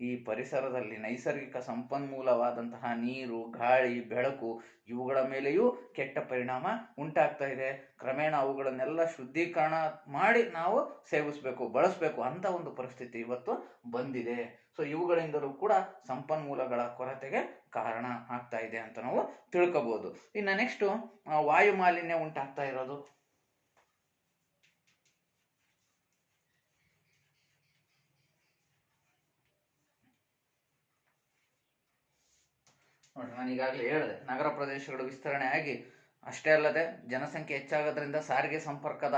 ಈ ಪರಿಸರದಲ್ಲಿ ನೈಸರ್ಗಿಕ ಸಂಪನ್ಮೂಲವಾದಂತಹ ನೀರು, ಗಾಳಿ, ಬೆಳಕು ಇವುಗಳ ಮೇಲೆಯೂ ಕೆಟ್ಟ ಪರಿಣಾಮ ಉಂಟಾಗ್ತಾ ಇದೆ. ಕ್ರಮೇಣ ಅವುಗಳನ್ನೆಲ್ಲ ಶುದ್ಧೀಕರಣ ಮಾಡಿ ನಾವು ಸೇವಿಸಬೇಕು, ಬಳಸಬೇಕು ಅಂತ ಒಂದು ಪರಿಸ್ಥಿತಿ ಇವತ್ತು ಬಂದಿದೆ. ಸೊ ಇವುಗಳಿಂದಲೂ ಕೂಡ ಸಂಪನ್ಮೂಲಗಳ ಕೊರತೆಗೆ ಕಾರಣ ಆಗ್ತಾ ಇದೆ ಅಂತ ನಾವು ತಿಳ್ಕೋಬಹುದು. ಇನ್ನು ನೆಕ್ಸ್ಟ್ ವಾಯು ಮಾಲಿನ್ಯ ಉಂಟಾಗ್ತಾ ಇರೋದು. ನೋಡಿ, ನಾನು ಈಗಾಗಲೇ ಹೇಳಿದೆ, ನಗರ ಪ್ರದೇಶಗಳು ವಿಸ್ತರಣೆ ಆಗಿ ಅಷ್ಟೇ ಅಲ್ಲದೆ ಜನಸಂಖ್ಯೆ ಹೆಚ್ಚಾಗೋದ್ರಿಂದ ಸಾರಿಗೆ ಸಂಪರ್ಕದ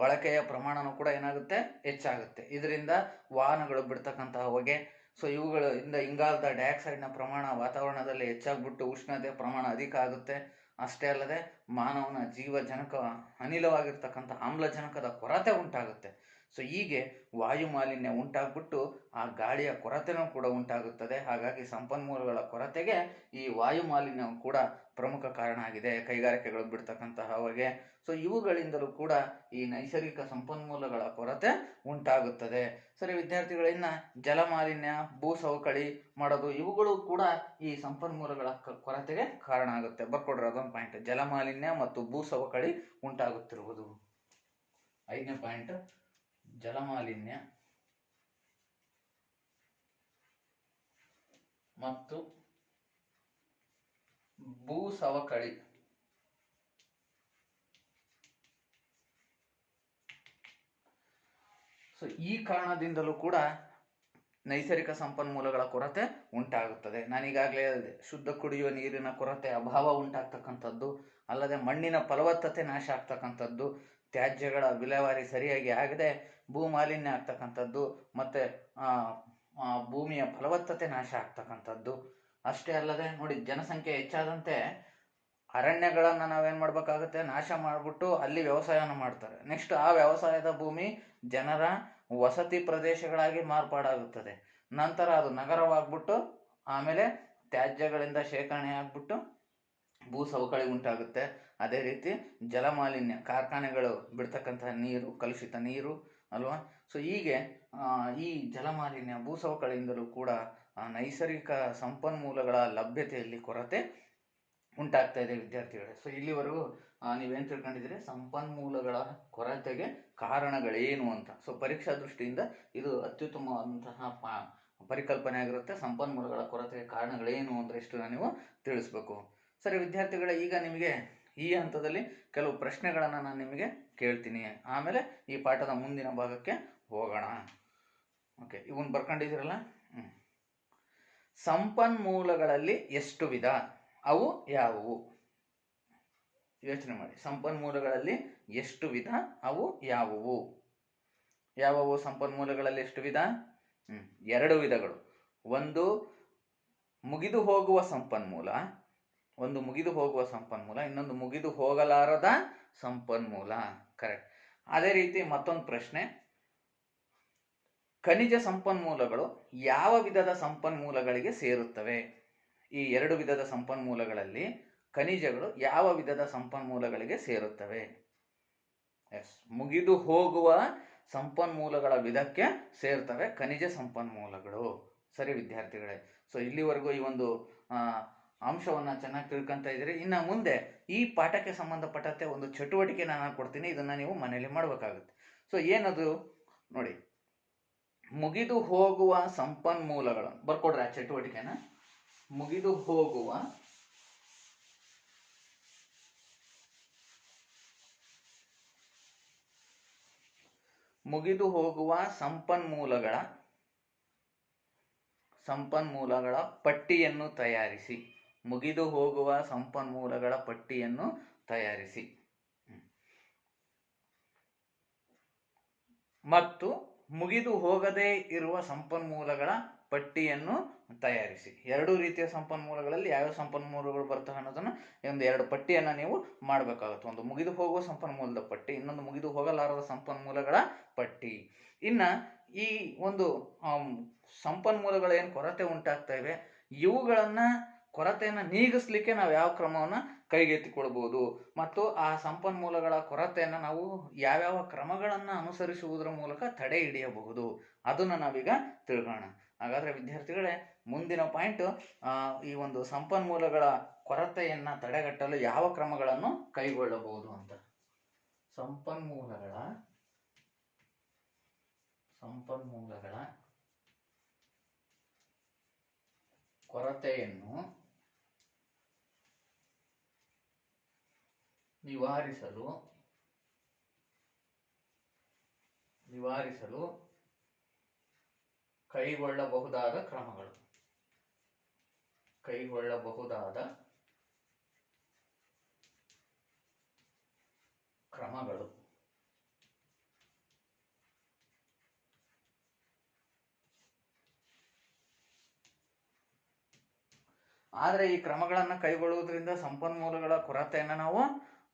ಬಳಕೆಯ ಪ್ರಮಾಣನೂ ಕೂಡ ಏನಾಗುತ್ತೆ, ಹೆಚ್ಚಾಗುತ್ತೆ. ಇದರಿಂದ ವಾಹನಗಳು ಬಿಡ್ತಕ್ಕಂತಹ ಹೊಗೆ, ಸೊ ಇವುಗಳಿಂದ ಇಂಗಾಲದ ಡೈಆಕ್ಸೈಡ್ನ ಪ್ರಮಾಣ ವಾತಾವರಣದಲ್ಲಿ ಹೆಚ್ಚಾಗ್ಬಿಟ್ಟು ಉಷ್ಣತೆ ಪ್ರಮಾಣ ಅಧಿಕ ಆಗುತ್ತೆ. ಅಷ್ಟೇ ಅಲ್ಲದೆ ಮಾನವನ ಜೀವಜನಕ ಅನಿಲವಾಗಿರ್ತಕ್ಕಂಥ ಆಮ್ಲಜನಕದ ಕೊರತೆ ಉಂಟಾಗುತ್ತೆ. ಸೊ ಹೀಗೆ ವಾಯು ಮಾಲಿನ್ಯ ಉಂಟಾಗ್ಬಿಟ್ಟು ಆ ಗಾಳಿಯ ಕೊರತೆನೂ ಕೂಡ ಉಂಟಾಗುತ್ತದೆ. ಹಾಗಾಗಿ ಸಂಪನ್ಮೂಲಗಳ ಕೊರತೆಗೆ ಈ ವಾಯು ಮಾಲಿನ್ಯ ಕೂಡ ಪ್ರಮುಖ ಕಾರಣ ಆಗಿದೆ. ಕೈಗಾರಿಕೆಗಳು ಬಿಡ್ತಕ್ಕಂತಹ ಹೊಗೆ, ಸೊ ಇವುಗಳಿಂದಲೂ ಕೂಡ ಈ ನೈಸರ್ಗಿಕ ಸಂಪನ್ಮೂಲಗಳ ಕೊರತೆ ಉಂಟಾಗುತ್ತದೆ. ಸರಿ ವಿದ್ಯಾರ್ಥಿಗಳಿಂದ ಜಲ ಮಾಲಿನ್ಯ, ಭೂ ಸವಕಳಿ ಮಾಡೋದು ಇವುಗಳು ಕೂಡ ಈ ಸಂಪನ್ಮೂಲಗಳ ಕೊರತೆಗೆ ಕಾರಣ ಆಗುತ್ತೆ. ಬರ್ಕೊಡ್ರಿ ಅದೊಂದು ಪಾಯಿಂಟ್, ಜಲ ಮಾಲಿನ್ಯ ಮತ್ತು ಭೂ ಸವಕಳಿ ಉಂಟಾಗುತ್ತಿರುವುದು. 5ನೇ ಪಾಯಿಂಟ್, ಜಲ ಮಾಲಿನ್ಯ ಮತ್ತು ಭೂ ಸವಕಳಿ. ಸೊ ಈ ಕಾರಣದಿಂದಲೂ ಕೂಡ ನೈಸರ್ಗಿಕ ಸಂಪನ್ಮೂಲಗಳ ಕೊರತೆ ಉಂಟಾಗುತ್ತದೆ. ನಾನೀಗಾಗಲೇ ಹೇಳಿದೆ, ಶುದ್ಧ ಕುಡಿಯುವ ನೀರಿನ ಕೊರತೆ, ಅಭಾವ ಉಂಟಾಗ್ತಕ್ಕಂಥದ್ದು, ಅಲ್ಲದೆ ಮಣ್ಣಿನ ಫಲವತ್ತತೆ ನಾಶ ಆಗ್ತಕ್ಕಂಥದ್ದು, ತ್ಯಾಜ್ಯಗಳ ವಿಲೇವಾರಿ ಸರಿಯಾಗಿ ಆಗದೆ ಭೂ ಮಾಲಿನ್ಯ ಆಗ್ತಕ್ಕಂಥದ್ದು, ಮತ್ತು ಭೂಮಿಯ ಫಲವತ್ತತೆ ನಾಶ ಆಗ್ತಕ್ಕಂಥದ್ದು. ಅಷ್ಟೇ ಅಲ್ಲದೆ ನೋಡಿ, ಜನಸಂಖ್ಯೆ ಹೆಚ್ಚಾದಂತೆ ಅರಣ್ಯಗಳನ್ನು ನಾವೇನು ಮಾಡಬೇಕಾಗುತ್ತೆ, ನಾಶ ಮಾಡಿಬಿಟ್ಟು ಅಲ್ಲಿ ವ್ಯವಸಾಯನ ಮಾಡ್ತಾರೆ. ನೆಕ್ಸ್ಟ್ ಆ ವ್ಯವಸಾಯದ ಭೂಮಿ ಜನರ ವಸತಿ ಪ್ರದೇಶಗಳಾಗಿ ಮಾರ್ಪಾಡಾಗುತ್ತದೆ. ನಂತರ ಅದು ನಗರವಾಗ್ಬಿಟ್ಟು ಆಮೇಲೆ ತ್ಯಾಜ್ಯಗಳಿಂದ ಶೇಖರಣೆ ಆಗ್ಬಿಟ್ಟು ಭೂ ಸವಕಳಿ ಉಂಟಾಗುತ್ತೆ. ಅದೇ ರೀತಿ ಜಲಮಾಲಿನ್ಯ, ಕಾರ್ಖಾನೆಗಳು ಬಿಡ್ತಕ್ಕಂತಹ ನೀರು, ಕಲುಷಿತ ನೀರು ಅಲ್ವಾ. ಸೊ ಹೀಗೆ ಈ ಜಲಮಾಲಿನ್ಯ, ಭೂ ಸವಕಳಿಯಿಂದಲೂ ಕೂಡ ನೈಸರ್ಗಿಕ ಸಂಪನ್ಮೂಲಗಳ ಲಭ್ಯತೆಯಲ್ಲಿ ಕೊರತೆ ಉಂಟಾಗ್ತಾ ಇದೆ ವಿದ್ಯಾರ್ಥಿಗಳೇ. ಸೊ ಇಲ್ಲಿವರೆಗೂ ನೀವೇನು ತಿಳ್ಕೊಂಡಿದ್ದೀರಿ, ಸಂಪನ್ಮೂಲಗಳ ಕೊರತೆಗೆ ಕಾರಣಗಳೇನು ಅಂತ. ಸೊ ಪರೀಕ್ಷಾ ದೃಷ್ಟಿಯಿಂದ ಇದು ಅತ್ಯುತ್ತಮವಾದಂತಹ ಪರಿಕಲ್ಪನೆ ಆಗಿರುತ್ತೆ. ಸಂಪನ್ಮೂಲಗಳ ಕೊರತೆಗೆ ಕಾರಣಗಳೇನು ಅಂದರೆ ಇಷ್ಟನ್ನು ನೀವು ತಿಳಿಸ್ಬೇಕು. ಸರಿ ವಿದ್ಯಾರ್ಥಿಗಳೇ, ಈಗ ನಿಮಗೆ ಈ ಹಂತದಲ್ಲಿ ಕೆಲವು ಪ್ರಶ್ನೆಗಳನ್ನು ನಾನು ನಿಮಗೆ ಕೇಳ್ತೀನಿ. ಆಮೇಲೆ ಈ ಪಾಠದ ಮುಂದಿನ ಭಾಗಕ್ಕೆ ಹೋಗೋಣ. ಓಕೆ, ಇವನ್ನ ಬರ್ಕೊಂಡಿದ್ದೀರಲ್ಲ. ಸಂಪನ್ಮೂಲಗಳಲ್ಲಿ ಎಷ್ಟು ವಿಧ, ಅವು ಯಾವುವು? ಯೋಚನೆ ಮಾಡಿ. ಸಂಪನ್ಮೂಲಗಳಲ್ಲಿ ಎಷ್ಟು ವಿಧ, ಅವು ಯಾವುವು? ಯಾವುವು ಸಂಪನ್ಮೂಲಗಳಲ್ಲಿ ಎಷ್ಟು ವಿಧ? 2 ವಿಧಗಳು. ಒಂದು ಮುಗಿದು ಹೋಗುವ ಸಂಪನ್ಮೂಲ, ಇನ್ನೊಂದು ಮುಗಿದು ಹೋಗಲಾರದ ಸಂಪನ್ಮೂಲ. ಕರೆಕ್ಟ್. ಅದೇ ರೀತಿ ಮತ್ತೊಂದು ಪ್ರಶ್ನೆ, ಖನಿಜ ಸಂಪನ್ಮೂಲಗಳು ಯಾವ ವಿಧದ ಸಂಪನ್ಮೂಲಗಳಿಗೆ ಸೇರುತ್ತವೆ? ಈ 2 ವಿಧದ ಸಂಪನ್ಮೂಲಗಳಲ್ಲಿ ಖನಿಜಗಳು ಯಾವ ವಿಧದ ಸಂಪನ್ಮೂಲಗಳಿಗೆ ಸೇರುತ್ತವೆ? ಎಸ್, ಮುಗಿದು ಹೋಗುವ ಸಂಪನ್ಮೂಲಗಳ ವಿಧಕ್ಕೆ ಸೇರ್ತವೆ ಖನಿಜ ಸಂಪನ್ಮೂಲಗಳು. ಸರಿ ವಿದ್ಯಾರ್ಥಿಗಳೇ, ಸೊ ಇಲ್ಲಿವರೆಗೂ ಈ ಒಂದು ಅಂಶವನ್ನು ಚೆನ್ನಾಗಿ ತಿಳ್ಕೊಂತ ಇದ್ದೀರಿ. ಇನ್ನು ಮುಂದೆ ಈ ಪಾಠಕ್ಕೆ ಸಂಬಂಧಪಟ್ಟಂತೆ ಒಂದು ಚಟುವಟಿಕೆ ನಾನು ಕೊಡ್ತೀನಿ, ಇದನ್ನು ನೀವು ಮನೆಯಲ್ಲಿ ಮಾಡಬೇಕಾಗುತ್ತೆ. ಸೊ ಏನದು ನೋಡಿ, ಮುಗಿದು ಹೋಗುವ ಸಂಪನ್ಮೂಲಗಳು ಬರ್ಕೊಡ್ರಿ ಆ ಚಟುವಟಿಕೆನ. ಮುಗಿದು ಹೋಗುವ ಸಂಪನ್ಮೂಲಗಳ ಪಟ್ಟಿಯನ್ನು ತಯಾರಿಸಿ. ಮುಗಿದು ಹೋಗುವ ಸಂಪನ್ಮೂಲಗಳ ಪಟ್ಟಿಯನ್ನು ತಯಾರಿಸಿ. ಮತ್ತು ಮುಗಿದು ಹೋಗದೇ ಇರುವ ಸಂಪನ್ಮೂಲಗಳ ಪಟ್ಟಿಯನ್ನು ತಯಾರಿಸಿ. 2 ರೀತಿಯ ಸಂಪನ್ಮೂಲಗಳಲ್ಲಿ ಯಾವ್ಯಾವ ಸಂಪನ್ಮೂಲಗಳು ಬರ್ತವೆ ಅನ್ನೋದನ್ನು ಒಂದು 2 ಪಟ್ಟಿಯನ್ನು ನೀವು ಮಾಡಬೇಕಾಗುತ್ತೆ. ಒಂದು ಮುಗಿದು ಹೋಗುವ ಸಂಪನ್ಮೂಲದ ಪಟ್ಟಿ, ಇನ್ನೊಂದು ಮುಗಿದು ಹೋಗಲಾರದ ಸಂಪನ್ಮೂಲಗಳ ಪಟ್ಟಿ. ಇನ್ನು ಈ ಒಂದು ಸಂಪನ್ಮೂಲಗಳೇನು ಕೊರತೆ ಉಂಟಾಗ್ತಾ ಇವೆ, ಇವುಗಳನ್ನು ಕೊರತೆಯನ್ನು ನೀಗಿಸ್ಲಿಕ್ಕೆ ನಾವು ಯಾವ ಕ್ರಮವನ್ನು ಕೈಗೆತ್ತಿಕೊಳ್ಬೋದು ಮತ್ತು ಆ ಸಂಪನ್ಮೂಲಗಳ ಕೊರತೆಯನ್ನು ನಾವು ಯಾವ್ಯಾವ ಕ್ರಮಗಳನ್ನು ಅನುಸರಿಸುವುದರ ಮೂಲಕ ತಡೆ ಹಿಡಿಯಬಹುದು ಅದನ್ನು ನಾವೀಗ ತಿಳ್ಕೊಳ್ಳೋಣ. ಹಾಗಾದರೆ ವಿದ್ಯಾರ್ಥಿಗಳೇ, ಮುಂದಿನ ಪಾಯಿಂಟ್ ಈ ಒಂದು ಸಂಪನ್ಮೂಲಗಳ ಕೊರತೆಯನ್ನು ತಡೆಗಟ್ಟಲು ಯಾವ ಕ್ರಮಗಳನ್ನು ಕೈಗೊಳ್ಳಬಹುದು ಅಂತ. ಸಂಪನ್ಮೂಲಗಳ ಕೊರತೆಯನ್ನು ನಿವಾರಿಸಲು ಕೈಗೊಳ್ಳಬಹುದಾದ ಕ್ರಮಗಳು. ಆದರೆ ಈ ಕ್ರಮಗಳನ್ನು ಕೈಗೊಳ್ಳುವುದರಿಂದ ಸಂಪನ್ಮೂಲಗಳ ಕೊರತೆಯನ್ನು ನಾವು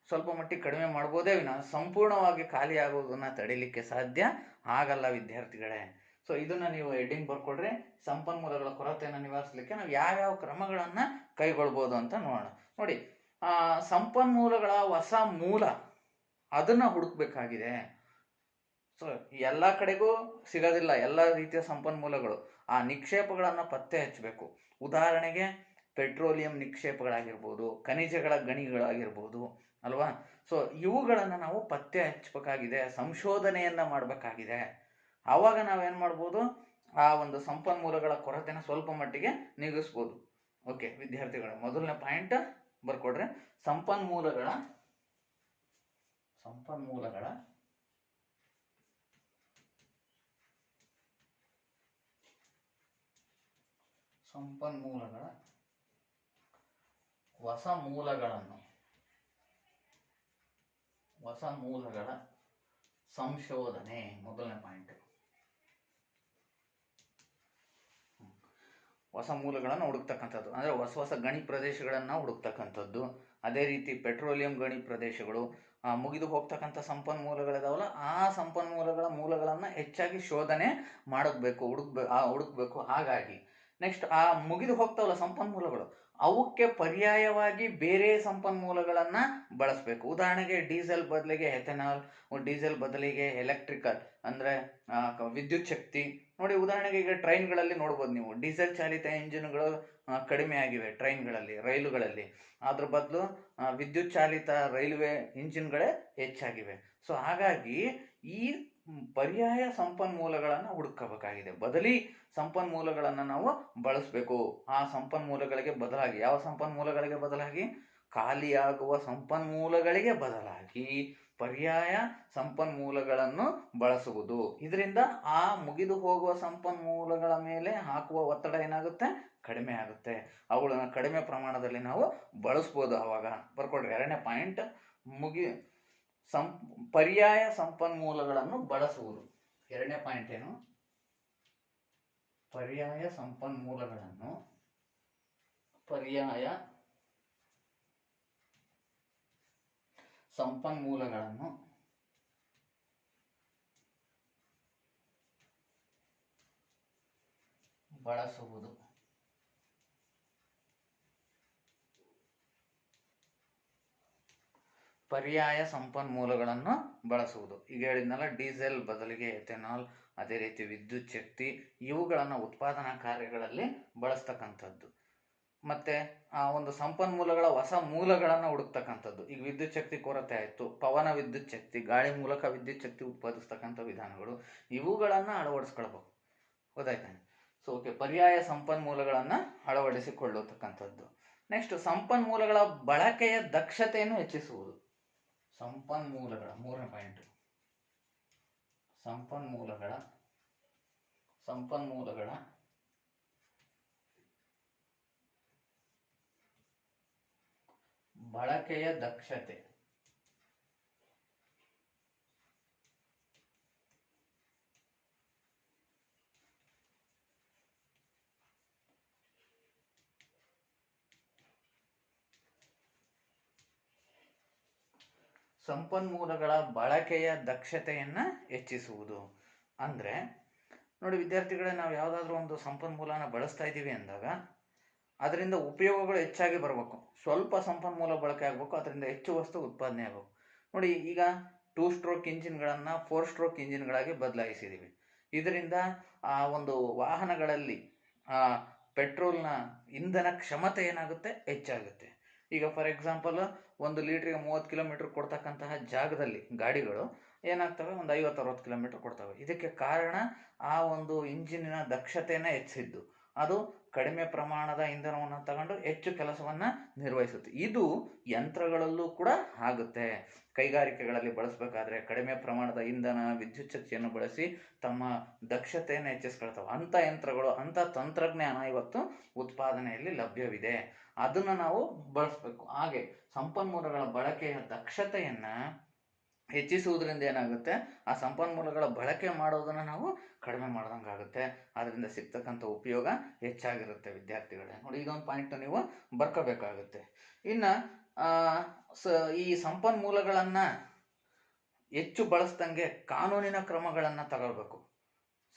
ಸ್ವಲ್ಪ ಮಟ್ಟಿಗೆ ಕಡಿಮೆ ಮಾಡ್ಬೋದೇ ವಿನ ಸಂಪೂರ್ಣವಾಗಿ ಖಾಲಿಯಾಗುವುದನ್ನು ತಡಿಲಿಕ್ಕೆ ಸಾಧ್ಯ ಆಗಲ್ಲ ವಿದ್ಯಾರ್ಥಿಗಳೇ. ಸೊ ಇದನ್ನು ನೀವು ಹೆಡ್ಡಿಂಗ್ ಬರ್ಕೊಡ್ರಿ. ಸಂಪನ್ಮೂಲಗಳ ಕೊರತೆಯನ್ನು ನಿವಾರಿಸಲಿಕ್ಕೆ ನಾವು ಯಾವ್ಯಾವ ಕ್ರಮಗಳನ್ನು ಕೈಗೊಳ್ಬೋದು ಅಂತ ನೋಡೋಣ. ನೋಡಿ, ಸಂಪನ್ಮೂಲಗಳ ಹೊಸ ಮೂಲ ಅದನ್ನು ಹುಡುಕ್ಬೇಕಾಗಿದೆ. ಸೊ ಎಲ್ಲ ಕಡೆಗೂ ಸಿಗೋದಿಲ್ಲ ಎಲ್ಲ ರೀತಿಯ ಸಂಪನ್ಮೂಲಗಳು. ಆ ನಿಕ್ಷೇಪಗಳನ್ನು ಪತ್ತೆ ಹಚ್ಚಬೇಕು. ಉದಾಹರಣೆಗೆ ಪೆಟ್ರೋಲಿಯಂ ನಿಕ್ಷೇಪಗಳಾಗಿರ್ಬೋದು, ಖನಿಜಗಳ ಗಣಿಗಳಾಗಿರ್ಬೋದು ಅಲ್ವಾ. ಸೊ ಇವುಗಳನ್ನು ನಾವು ಪತ್ತೆ ಹಚ್ಚಬೇಕಾಗಿದೆ, ಸಂಶೋಧನೆಯನ್ನು ಮಾಡಬೇಕಾಗಿದೆ. ಆವಾಗ ನಾವೇನು ಮಾಡ್ಬೋದು, ಆ ಒಂದು ಸಂಪನ್ಮೂಲಗಳ ಕೊರತೆನ ಸ್ವಲ್ಪ ಮಟ್ಟಿಗೆ ನೀಗಿಸ್ಬೋದು. ಓಕೆ ವಿದ್ಯಾರ್ಥಿಗಳು, ಮೊದಲನೇ ಪಾಯಿಂಟ್ ಬರ್ಕೊಡ್ರೆ, ಸಂಪನ್ಮೂಲಗಳ ಹೊಸ ಮೂಲಗಳ ಸಂಶೋಧನೆ ಮೊದಲನೇ ಪಾಯಿಂಟ್. ಹೊಸ ಮೂಲಗಳನ್ನು ಹುಡುಕ್ತಕ್ಕಂಥದ್ದು ಅಂದರೆ ಹೊಸ ಗಣಿ ಪ್ರದೇಶಗಳನ್ನು ಹುಡುಕ್ತಕ್ಕಂಥದ್ದು. ಅದೇ ರೀತಿ ಪೆಟ್ರೋಲಿಯಂ ಗಣಿ ಪ್ರದೇಶಗಳು, ಮುಗಿದು ಹೋಗ್ತಕ್ಕಂಥ ಸಂಪನ್ಮೂಲಗಳಿದಾವಲ್ಲ, ಆ ಸಂಪನ್ಮೂಲಗಳ ಮೂಲಗಳನ್ನು ಹೆಚ್ಚಾಗಿ ಶೋಧನೆ ಹುಡುಕ್ಬೇಕು. ಹಾಗಾಗಿ ನೆಕ್ಸ್ಟ್ ಆ ಮುಗಿದು ಹೋಗ್ತಾವಲ್ಲ ಸಂಪನ್ಮೂಲಗಳು, ಅವಕ್ಕೆ ಪರ್ಯಾಯವಾಗಿ ಬೇರೆ ಸಂಪನ್ಮೂಲಗಳನ್ನು ಬಳಸಬೇಕು. ಉದಾಹರಣೆಗೆ ಡೀಸೆಲ್ ಬದಲಿಗೆ ಎಥೆನಾಲ್, ಡೀಸೆಲ್ ಬದಲಿಗೆ ಎಲೆಕ್ಟ್ರಿಕಲ್ ಅಂದರೆ ವಿದ್ಯುತ್ ಶಕ್ತಿ. ನೋಡಿ, ಉದಾಹರಣೆಗೆ ಈಗ ಟ್ರೈನ್ಗಳಲ್ಲಿ ನೋಡ್ಬೋದು ನೀವು, ಡೀಸೆಲ್ ಚಾಲಿತ ಇಂಜಿನ್ಗಳು ಕಡಿಮೆ ಆಗಿವೆ ಟ್ರೈನ್ಗಳಲ್ಲಿ, ರೈಲುಗಳಲ್ಲಿ. ಅದ್ರ ಬದಲು ವಿದ್ಯುತ್ ಚಾಲಿತ ರೈಲ್ವೆ ಇಂಜಿನ್ಗಳೇ ಹೆಚ್ಚಾಗಿವೆ. ಸೊ ಹಾಗಾಗಿ ಈ ಪರ್ಯಾಯ ಸಂಪನ್ಮೂಲಗಳನ್ನು ಹುಡುಕಬೇಕಾಗಿದೆ. ಬದಲಿ ಸಂಪನ್ಮೂಲಗಳನ್ನು ನಾವು ಬಳಸಬೇಕು. ಆ ಸಂಪನ್ಮೂಲಗಳಿಗೆ ಬದಲಾಗಿ, ಯಾವ ಸಂಪನ್ಮೂಲಗಳಿಗೆ ಬದಲಾಗಿ? ಖಾಲಿಯಾಗುವ ಸಂಪನ್ಮೂಲಗಳಿಗೆ ಬದಲಾಗಿ ಪರ್ಯಾಯ ಸಂಪನ್ಮೂಲಗಳನ್ನು ಬಳಸುವುದು. ಇದರಿಂದ ಆ ಮುಗಿದು ಹೋಗುವ ಸಂಪನ್ಮೂಲಗಳ ಮೇಲೆ ಹಾಕುವ ಒತ್ತಡ ಏನಾಗುತ್ತೆ? ಕಡಿಮೆ ಆಗುತ್ತೆ. ಅವುಗಳನ್ನು ಕಡಿಮೆ ಪ್ರಮಾಣದಲ್ಲಿ ನಾವು ಬಳಸ್ಬೋದು. ಆವಾಗ ಬರ್ಕೊಡ್ರಿ ಎರಡನೇ ಪಾಯಿಂಟ್, ಪರ್ಯಾಯ ಸಂಪನ್ಮೂಲಗಳನ್ನು ಬಳಸುವುದು. ಎರಡನೇ ಪಾಯಿಂಟ್ ಏನು? ಪರ್ಯಾಯ ಸಂಪನ್ಮೂಲಗಳನ್ನು ಬಳಸುವುದು. ಪರ್ಯಾಯ ಸಂಪನ್ಮೂಲಗಳನ್ನು ಬಳಸುವುದು. ಈಗ ಹೇಳಿದ್ನಲ್ಲ, ಡೀಸೆಲ್ ಬದಲಿಗೆ ಎಥೆನಾಲ್, ಅದೇ ರೀತಿ ವಿದ್ಯುತ್ ಶಕ್ತಿ, ಇವುಗಳನ್ನು ಉತ್ಪಾದನಾ ಕಾರ್ಯಗಳಲ್ಲಿ ಬಳಸ್ತಕ್ಕಂಥದ್ದು. ಮತ್ತೆ ಆ ಒಂದು ಸಂಪನ್ಮೂಲಗಳ ಹೊಸ ಮೂಲಗಳನ್ನು ಹುಡುಕ್ತಕ್ಕಂಥದ್ದು. ಈಗ ವಿದ್ಯುತ್ ಶಕ್ತಿ ಕೊರತೆ ಆಯಿತು, ಪವನ ವಿದ್ಯುತ್ ಶಕ್ತಿ, ಗಾಳಿ ಮೂಲಕ ವಿದ್ಯುತ್ ಶಕ್ತಿ ಉತ್ಪಾದಿಸ್ತಕ್ಕಂಥ ವಿಧಾನಗಳು, ಇವುಗಳನ್ನು ಅಳವಡಿಸ್ಕೊಳ್ಬೇಕು. ಗೊತ್ತಾಯ್ತಾನೆ? ಸೊ ಓಕೆ, ಪರ್ಯಾಯ ಸಂಪನ್ಮೂಲಗಳನ್ನು ಅಳವಡಿಸಿಕೊಳ್ಳತಕ್ಕಂಥದ್ದು. ನೆಕ್ಸ್ಟ್, ಸಂಪನ್ಮೂಲಗಳ ಬಳಕೆಯ ದಕ್ಷತೆಯನ್ನು ಹೆಚ್ಚಿಸುವುದು. ಮೂರನೇ ಪಾಯಿಂಟ್, ಸಂಪನ್ಮೂಲಗಳ ಬಳಕೆಯ ದಕ್ಷತೆ. ಸಂಪನ್ಮೂಲಗಳ ಬಳಕೆಯ ದಕ್ಷತೆಯನ್ನು ಹೆಚ್ಚಿಸುವುದು ಅಂದರೆ, ನೋಡಿ ವಿದ್ಯಾರ್ಥಿಗಳೇ, ನಾವು ಯಾವುದಾದ್ರೂ ಒಂದು ಸಂಪನ್ಮೂಲನ ಬಳಸ್ತಾ ಇದ್ದೀವಿ ಅಂದಾಗ ಅದರಿಂದ ಉಪಯೋಗಗಳು ಹೆಚ್ಚಾಗಿ ಬರಬೇಕು. ಸ್ವಲ್ಪ ಸಂಪನ್ಮೂಲ ಬಳಕೆ ಆಗಬೇಕು, ಅದರಿಂದ ಹೆಚ್ಚು ವಸ್ತು ಉತ್ಪಾದನೆ ಆಗಬೇಕು. ನೋಡಿ, ಈಗ 2 ಸ್ಟ್ರೋಕ್ ಇಂಜಿನ್ಗಳನ್ನು 4 ಸ್ಟ್ರೋಕ್ ಇಂಜಿನ್ಗಳಾಗಿ ಬದಲಾಯಿಸಿದ್ದೀವಿ. ಇದರಿಂದ ಆ ಒಂದು ವಾಹನಗಳಲ್ಲಿ ಪೆಟ್ರೋಲ್ನ ಇಂಧನ ಕ್ಷಮತೆ ಏನಾಗುತ್ತೆ, ಹೆಚ್ಚಾಗುತ್ತೆ. ಈಗ ಫಾರ್ ಎಕ್ಸಾಂಪಲ್ 1 ಲೀಟ್ರಿಗೆ 30 ಕಿಲೋಮೀಟರ್ ಕೊಡ್ತಕ್ಕಂತಹ ಜಾಗದಲ್ಲಿ ಗಾಡಿಗಳು ಏನಾಗ್ತವೆ, ಒಂದು 50-60 ಕಿಲೋಮೀಟರ್ ಕೊಡ್ತವೆ. ಇದಕ್ಕೆ ಕಾರಣ ಆ ಒಂದು ಇಂಜಿನಿನ ದಕ್ಷತೆಯನ್ನು ಹೆಚ್ಚಿದ್ದು. ಅದು ಕಡಿಮೆ ಪ್ರಮಾಣದ ಇಂಧನವನ್ನು ತಗೊಂಡು ಹೆಚ್ಚು ಕೆಲಸವನ್ನು ನಿರ್ವಹಿಸುತ್ತೆ. ಇದು ಯಂತ್ರಗಳಲ್ಲೂ ಕೂಡ ಆಗುತ್ತೆ. ಕೈಗಾರಿಕೆಗಳಲ್ಲಿ ಬಳಸಬೇಕಾದ್ರೆ ಕಡಿಮೆ ಪ್ರಮಾಣದ ಇಂಧನ, ವಿದ್ಯುತ್ ಶಕ್ತಿಯನ್ನು ಬಳಸಿ ತಮ್ಮ ದಕ್ಷತೆಯನ್ನು ಹೆಚ್ಚಿಸ್ಕೊಳ್ತವೆ. ಅಂಥ ಯಂತ್ರಗಳು, ಅಂಥ ತಂತ್ರಜ್ಞಾನ ಇವತ್ತು ಉತ್ಪಾದನೆಯಲ್ಲಿ ಲಭ್ಯವಿದೆ. ಅದನ್ನು ನಾವು ಬಳಸಬೇಕು. ಹಾಗೆ ಸಂಪನ್ಮೂಲಗಳ ಬಳಕೆಯ ದಕ್ಷತೆಯನ್ನು ಹೆಚ್ಚಿಸುವುದರಿಂದ ಏನಾಗುತ್ತೆ, ಆ ಸಂಪನ್ಮೂಲಗಳ ಬಳಕೆ ಮಾಡೋದನ್ನು ನಾವು ಕಡಿಮೆ ಮಾಡ್ದಂಗೆ ಆಗುತ್ತೆ. ಅದರಿಂದ ಸಿಗ್ತಕ್ಕಂಥ ಉಪಯೋಗ ಹೆಚ್ಚಾಗಿರುತ್ತೆ ವಿದ್ಯಾರ್ಥಿಗಳೇ. ನೋಡಿ, ಇದೊಂದು ಪಾಯಿಂಟ್ ನೀವು ಬರ್ಕೋಬೇಕಾಗುತ್ತೆ. ಇನ್ನು ಈ ಸಂಪನ್ಮೂಲಗಳನ್ನು ಹೆಚ್ಚು ಬಳಸ್ದಂಗೆ ಕಾನೂನಿನ ಕ್ರಮಗಳನ್ನು ತಗೊಳ್ಬೇಕು.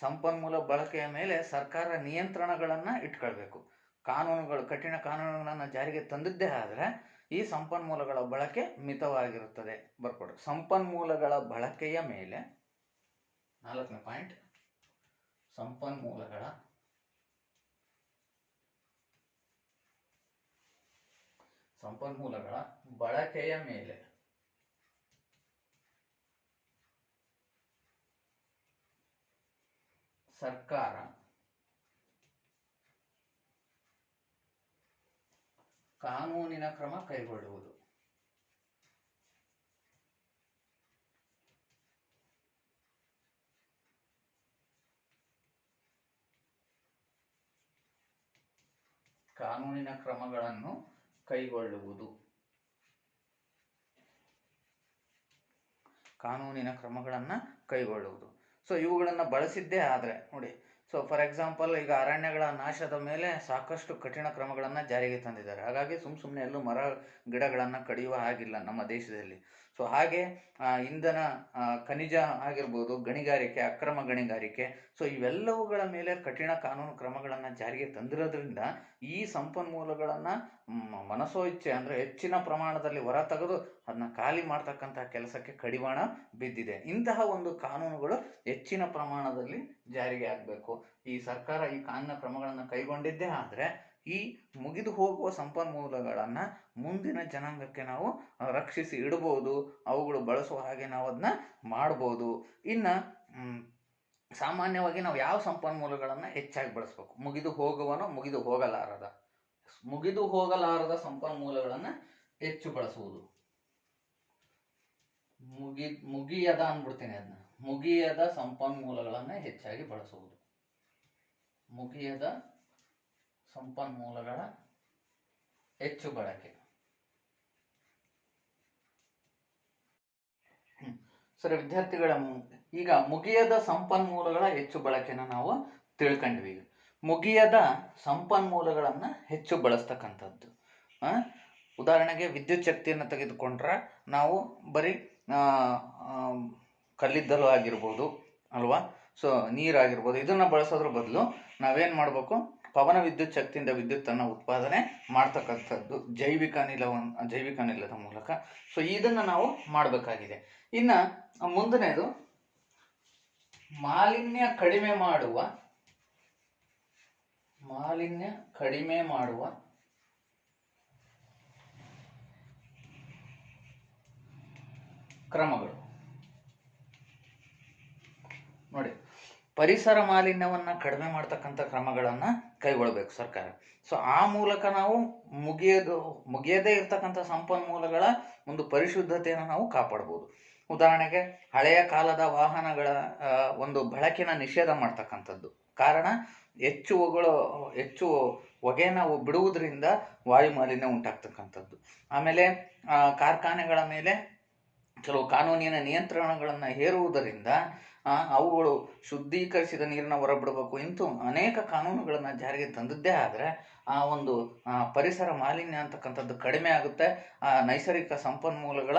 ಸಂಪನ್ಮೂಲ ಬಳಕೆಯ ಮೇಲೆ ಸರ್ಕಾರ ನಿಯಂತ್ರಣಗಳನ್ನು ಇಟ್ಕೊಳ್ಬೇಕು. ಕಾನೂನುಗಳು, ಕಠಿಣ ಕಾನೂನುಗಳನ್ನು ಜಾರಿಗೆ ತಂದಿದ್ದೇ ಆದರೆ ಈ ಸಂಪನ್ಮೂಲಗಳ ಬಳಕೆ ಮಿತವಾಗಿರುತ್ತದೆ. ಬರ್ಕೊಡ್ರಿ. ಸಂಪನ್ಮೂಲಗಳ ಬಳಕೆಯ ಮೇಲೆ 4ನೇ ಪಾಯಿಂಟ್, ಸಂಪನ್ಮೂಲಗಳ ಬಳಕೆಯ ಮೇಲೆ ಸರ್ಕಾರ ಕಾನೂನಿನ ಕ್ರಮ ಕೈಗೊಳ್ಳುವುದು. ಕಾನೂನಿನ ಕ್ರಮಗಳನ್ನು ಕೈಗೊಳ್ಳುವುದು. ಕಾನೂನಿನ ಕ್ರಮಗಳನ್ನು ಕೈಗೊಳ್ಳುವುದು. ಸೊ ಇವುಗಳನ್ನು ಬಳಸಿದ್ದೇ ಆದರೆ ನೋಡಿ, ಸೊ ಫಾರ್ ಎಕ್ಸಾಂಪಲ್ ಈಗ ಅರಣ್ಯಗಳ ನಾಶದ ಮೇಲೆ ಸಾಕಷ್ಟು ಕಠಿಣ ಕ್ರಮಗಳನ್ನು ಜಾರಿಗೆ ತಂದಿದ್ದಾರೆ. ಹಾಗಾಗಿ ಸುಮ್ಮನೆ ಎಲ್ಲೂ ಮರ ಗಿಡಗಳನ್ನು ಕಡಿಯುವ ಹಾಗಿಲ್ಲ ನಮ್ಮ ದೇಶದಲ್ಲಿ. ಸೊ ಹಾಗೆ ಇಂಧನ, ಖನಿಜ ಆಗಿರ್ಬೋದು, ಗಣಿಗಾರಿಕೆ, ಅಕ್ರಮ ಗಣಿಗಾರಿಕೆ, ಸೊ ಇವೆಲ್ಲವುಗಳ ಮೇಲೆ ಕಠಿಣ ಕಾನೂನು ಕ್ರಮಗಳನ್ನು ಜಾರಿಗೆ ತಂದಿರೋದ್ರಿಂದ ಈ ಸಂಪನ್ಮೂಲಗಳನ್ನು ಮನಸೋಇಚ್ಛೆ ಅಂದರೆ ಹೆಚ್ಚಿನ ಪ್ರಮಾಣದಲ್ಲಿ ಹೊರ ತೆಗೆದು ಅದನ್ನ ಖಾಲಿ ಮಾಡ್ತಕ್ಕಂಥ ಕೆಲಸಕ್ಕೆ ಕಡಿವಾಣ ಬಿದ್ದಿದೆ. ಇಂತಹ ಒಂದು ಕಾನೂನುಗಳು ಹೆಚ್ಚಿನ ಪ್ರಮಾಣದಲ್ಲಿ ಜಾರಿಗೆ ಆಗಬೇಕು. ಈ ಸರ್ಕಾರ ಈ ಕಾನೂನಿನ ಕ್ರಮಗಳನ್ನು ಕೈಗೊಂಡಿದ್ದೇ ಆದರೆ ಈ ಮುಗಿದು ಹೋಗುವ ಸಂಪನ್ಮೂಲಗಳನ್ನು ಮುಂದಿನ ಜನಾಂಗಕ್ಕೆ ನಾವು ರಕ್ಷಿಸಿ ಇಡ್ಬೋದು. ಅವುಗಳು ಬಳಸುವ ಹಾಗೆ ನಾವು ಅದನ್ನ ಮಾಡ್ಬೋದು. ಇನ್ನು ಸಾಮಾನ್ಯವಾಗಿ ನಾವು ಯಾವ ಸಂಪನ್ಮೂಲಗಳನ್ನು ಹೆಚ್ಚಾಗಿ ಬಳಸ್ಬೇಕು? ಮುಗಿದು ಹೋಗಲಾರದ ಸಂಪನ್ಮೂಲಗಳನ್ನು ಹೆಚ್ಚು ಬಳಸುವುದು. ಮುಗಿಯದ ಅಂದ್ಬಿಡ್ತೀನಿ ಅದನ್ನ. ಮುಗಿಯದ ಸಂಪನ್ಮೂಲಗಳನ್ನು ಹೆಚ್ಚಾಗಿ ಬಳಸುವುದು. ಮುಗಿಯದ ಸಂಪನ್ಮೂಲಗಳ ಹೆಚ್ಚು ಬಳಕೆ. ಸರಿ ವಿದ್ಯಾರ್ಥಿಗಳ, ಈಗ ಮುಗಿಯದ ಸಂಪನ್ಮೂಲಗಳ ಹೆಚ್ಚು ಬಳಕೆನ ನಾವು ತಿಳ್ಕೊಂಡ್ವಿ. ಮುಗಿಯದ ಸಂಪನ್ಮೂಲಗಳನ್ನು ಹೆಚ್ಚು ಬಳಸ್ತಕ್ಕಂಥದ್ದು, ಉದಾಹರಣೆಗೆ ವಿದ್ಯುತ್ ಶಕ್ತಿಯನ್ನು ತೆಗೆದುಕೊಂಡ್ರೆ ನಾವು ಬರೀ ಕಲ್ಲಿದ್ದಲು ಆಗಿರ್ಬೋದು ಅಲ್ವಾ, ಸೊ ನೀರಾಗಿರ್ಬೋದು, ಇದನ್ನು ಬಳಸೋದ್ರ ಬದಲು ನಾವೇನು ಮಾಡಬೇಕು, ಪವನ ವಿದ್ಯುತ್ ಶಕ್ತಿಯಿಂದ ವಿದ್ಯುತ್ತನ್ನು ಉತ್ಪಾದನೆ ಮಾಡ್ತಕ್ಕಂಥದ್ದು ಜೈವಿಕ ಅನಿಲದ ಮೂಲಕ. ಸೊ ಇದನ್ನು ನಾವು ಮಾಡಬೇಕಾಗಿದೆ. ಇನ್ನು ಮುಂದನೇದು ಮಾಲಿನ್ಯ ಕಡಿಮೆ ಮಾಡುವ ಕ್ರಮಗಳು. ನೋಡಿ, ಪರಿಸರ ಮಾಲಿನ್ಯವನ್ನು ಕಡಿಮೆ ಮಾಡ್ತಕ್ಕಂಥ ಕ್ರಮಗಳನ್ನು ಕೈಗೊಳ್ಳಬೇಕು ಸರ್ಕಾರ. ಸೊ ಆ ಮೂಲಕ ನಾವು ಮುಗಿಯದೇ ಇರ್ತಕ್ಕಂಥ ಸಂಪನ್ಮೂಲಗಳ ಒಂದು ಪರಿಶುದ್ಧತೆಯನ್ನು ನಾವು ಕಾಪಾಡ್ಬೋದು. ಉದಾಹರಣೆಗೆ ಹಳೆಯ ಕಾಲದ ವಾಹನಗಳ ಒಂದು ಬಳಕೆನ ನಿಷೇಧ ಮಾಡ್ತಕ್ಕಂಥದ್ದು. ಕಾರಣ, ಹೆಚ್ಚು ಹೊಗೆ ನಾವು ಬಿಡುವುದರಿಂದ ವಾಯು ಮಾಲಿನ್ಯ ಉಂಟಾಗ್ತಕ್ಕಂಥದ್ದು. ಆಮೇಲೆ ಕಾರ್ಖಾನೆಗಳ ಮೇಲೆ ಕೆಲವು ಕಾನೂನಿನ ನಿಯಂತ್ರಣಗಳನ್ನು ಹೇರುವುದರಿಂದ ಅವುಗಳು ಶುದ್ಧೀಕರಿಸಿದ ನೀರನ್ನು ಹೊರಬಿಡಬೇಕು. ಇಂತೂ ಅನೇಕ ಕಾನೂನುಗಳನ್ನು ಜಾರಿಗೆ ತಂದಿದ್ದೇ ಆದರೆ ಆ ಒಂದು ಪರಿಸರ ಮಾಲಿನ್ಯ ಅಂತಕ್ಕಂಥದ್ದು ಕಡಿಮೆ ಆಗುತ್ತೆ. ನೈಸರ್ಗಿಕ ಸಂಪನ್ಮೂಲಗಳ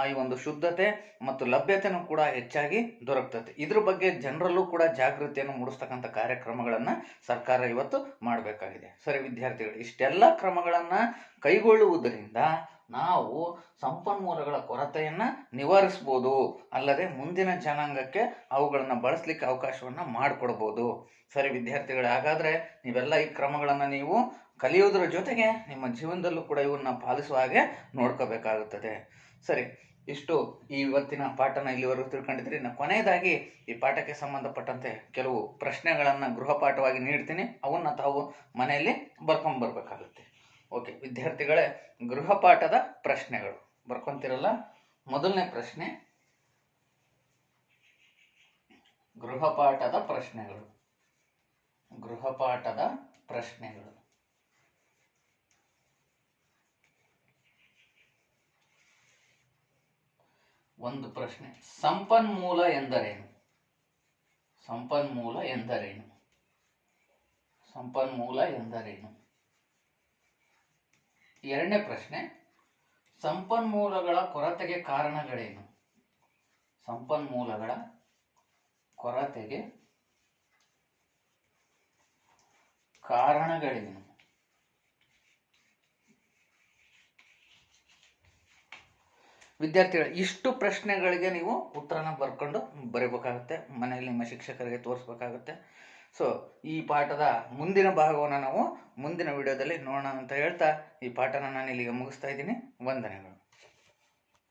ಈ ಒಂದು ಶುದ್ಧತೆ ಮತ್ತು ಲಭ್ಯತೆನೂ ಕೂಡ ಹೆಚ್ಚಾಗಿ ದೊರಕ್ತದೆ. ಇದ್ರ ಬಗ್ಗೆ ಜನರಲ್ಲೂ ಕೂಡ ಜಾಗೃತಿಯನ್ನು ಮೂಡಿಸ್ತಕ್ಕಂಥ ಕಾರ್ಯಕ್ರಮಗಳನ್ನು ಸರ್ಕಾರ ಇವತ್ತು ಮಾಡಬೇಕಾಗಿದೆ. ಸರಿ ವಿದ್ಯಾರ್ಥಿಗಳು, ಇಷ್ಟೆಲ್ಲ ಕ್ರಮಗಳನ್ನು ಕೈಗೊಳ್ಳುವುದರಿಂದ ನಾವು ಸಂಪನ್ಮೂಲಗಳ ಕೊರತೆಯನ್ನು ನಿವಾರಿಸ್ಬೋದು, ಅಲ್ಲದೆ ಮುಂದಿನ ಜನಾಂಗಕ್ಕೆ ಅವುಗಳನ್ನು ಬಳಸಲಿಕ್ಕೆ ಅವಕಾಶವನ್ನು ಮಾಡಿಕೊಡ್ಬೋದು. ಸರಿ ವಿದ್ಯಾರ್ಥಿಗಳೇ, ಹಾಗಾದರೆ ನೀವೆಲ್ಲ ಈ ಕ್ರಮಗಳನ್ನು ನೀವು ಕಲಿಯೋದ್ರ ಜೊತೆಗೆ ನಿಮ್ಮ ಜೀವನದಲ್ಲೂ ಕೂಡ ಇವನ್ನ ಪಾಲಿಸುವ ಹಾಗೆ ನೋಡ್ಕೋಬೇಕಾಗುತ್ತದೆ. ಸರಿ, ಇಷ್ಟು ಈ ಇವತ್ತಿನ ಪಾಠನ ಇಲ್ಲಿವರೆಗೂ ತಿಳ್ಕೊಂಡಿದ್ರಿ. ನಾನು ಕೊನೆಯದಾಗಿ ಈ ಪಾಠಕ್ಕೆ ಸಂಬಂಧಪಟ್ಟಂತೆ ಕೆಲವು ಪ್ರಶ್ನೆಗಳನ್ನು ಗೃಹಪಾಠವಾಗಿ ನೀಡ್ತೀನಿ. ಅವನ್ನ ತಾವು ಮನೆಯಲ್ಲಿ ಬರ್ಕೊಂಬರ್ಬೇಕಾಗುತ್ತೆ. ಓಕೆ ವಿದ್ಯಾರ್ಥಿಗಳೇ, ಗೃಹಪಾಠದ ಪ್ರಶ್ನೆಗಳು ಬರ್ಕೊಂತಿರಲ್ಲ. ಮೊದಲನೇ ಪ್ರಶ್ನೆ, ಗೃಹಪಾಠದ ಪ್ರಶ್ನೆಗಳು. ಗೃಹಪಾಠದ ಪ್ರಶ್ನೆಗಳು. ಒಂದು ಪ್ರಶ್ನೆ, ಸಂಪನ್ಮೂಲ ಎಂದರೇನು? ಸಂಪನ್ಮೂಲ ಎಂದರೇನು? ಸಂಪನ್ಮೂಲ ಎಂದರೇನು? ಎರಡನೇ ಪ್ರಶ್ನೆ, ಸಂಪನ್ಮೂಲಗಳ ಕೊರತೆಗೆ ಕಾರಣಗಳೇನು? ಸಂಪನ್ಮೂಲಗಳ ಕೊರತೆಗೆ ಕಾರಣಗಳೇನು? ವಿದ್ಯಾರ್ಥಿಗಳು, ಇಷ್ಟು ಪ್ರಶ್ನೆಗಳಿಗೆ ನೀವು ಉತ್ತರನ ಬರ್ಕೊಂಡು ಬರೀಬೇಕಾಗುತ್ತೆ. ಮನೆಯಲ್ಲಿ ನಿಮ್ಮ ಶಿಕ್ಷಕರಿಗೆ ತೋರಿಸ್ಬೇಕಾಗುತ್ತೆ. ಸೊ ಈ ಪಾಠದ ಮುಂದಿನ ಭಾಗವನ್ನು ನಾವು ಮುಂದಿನ ವಿಡಿಯೋದಲ್ಲಿ ನೋಡೋಣ ಅಂತ ಹೇಳ್ತಾ ಈ ಪಾಠನ ನಾನು ಇಲ್ಲಿಗೆ ಮುಗಿಸ್ತಾ ಇದ್ದೀನಿ. ವಂದನೆಗಳು.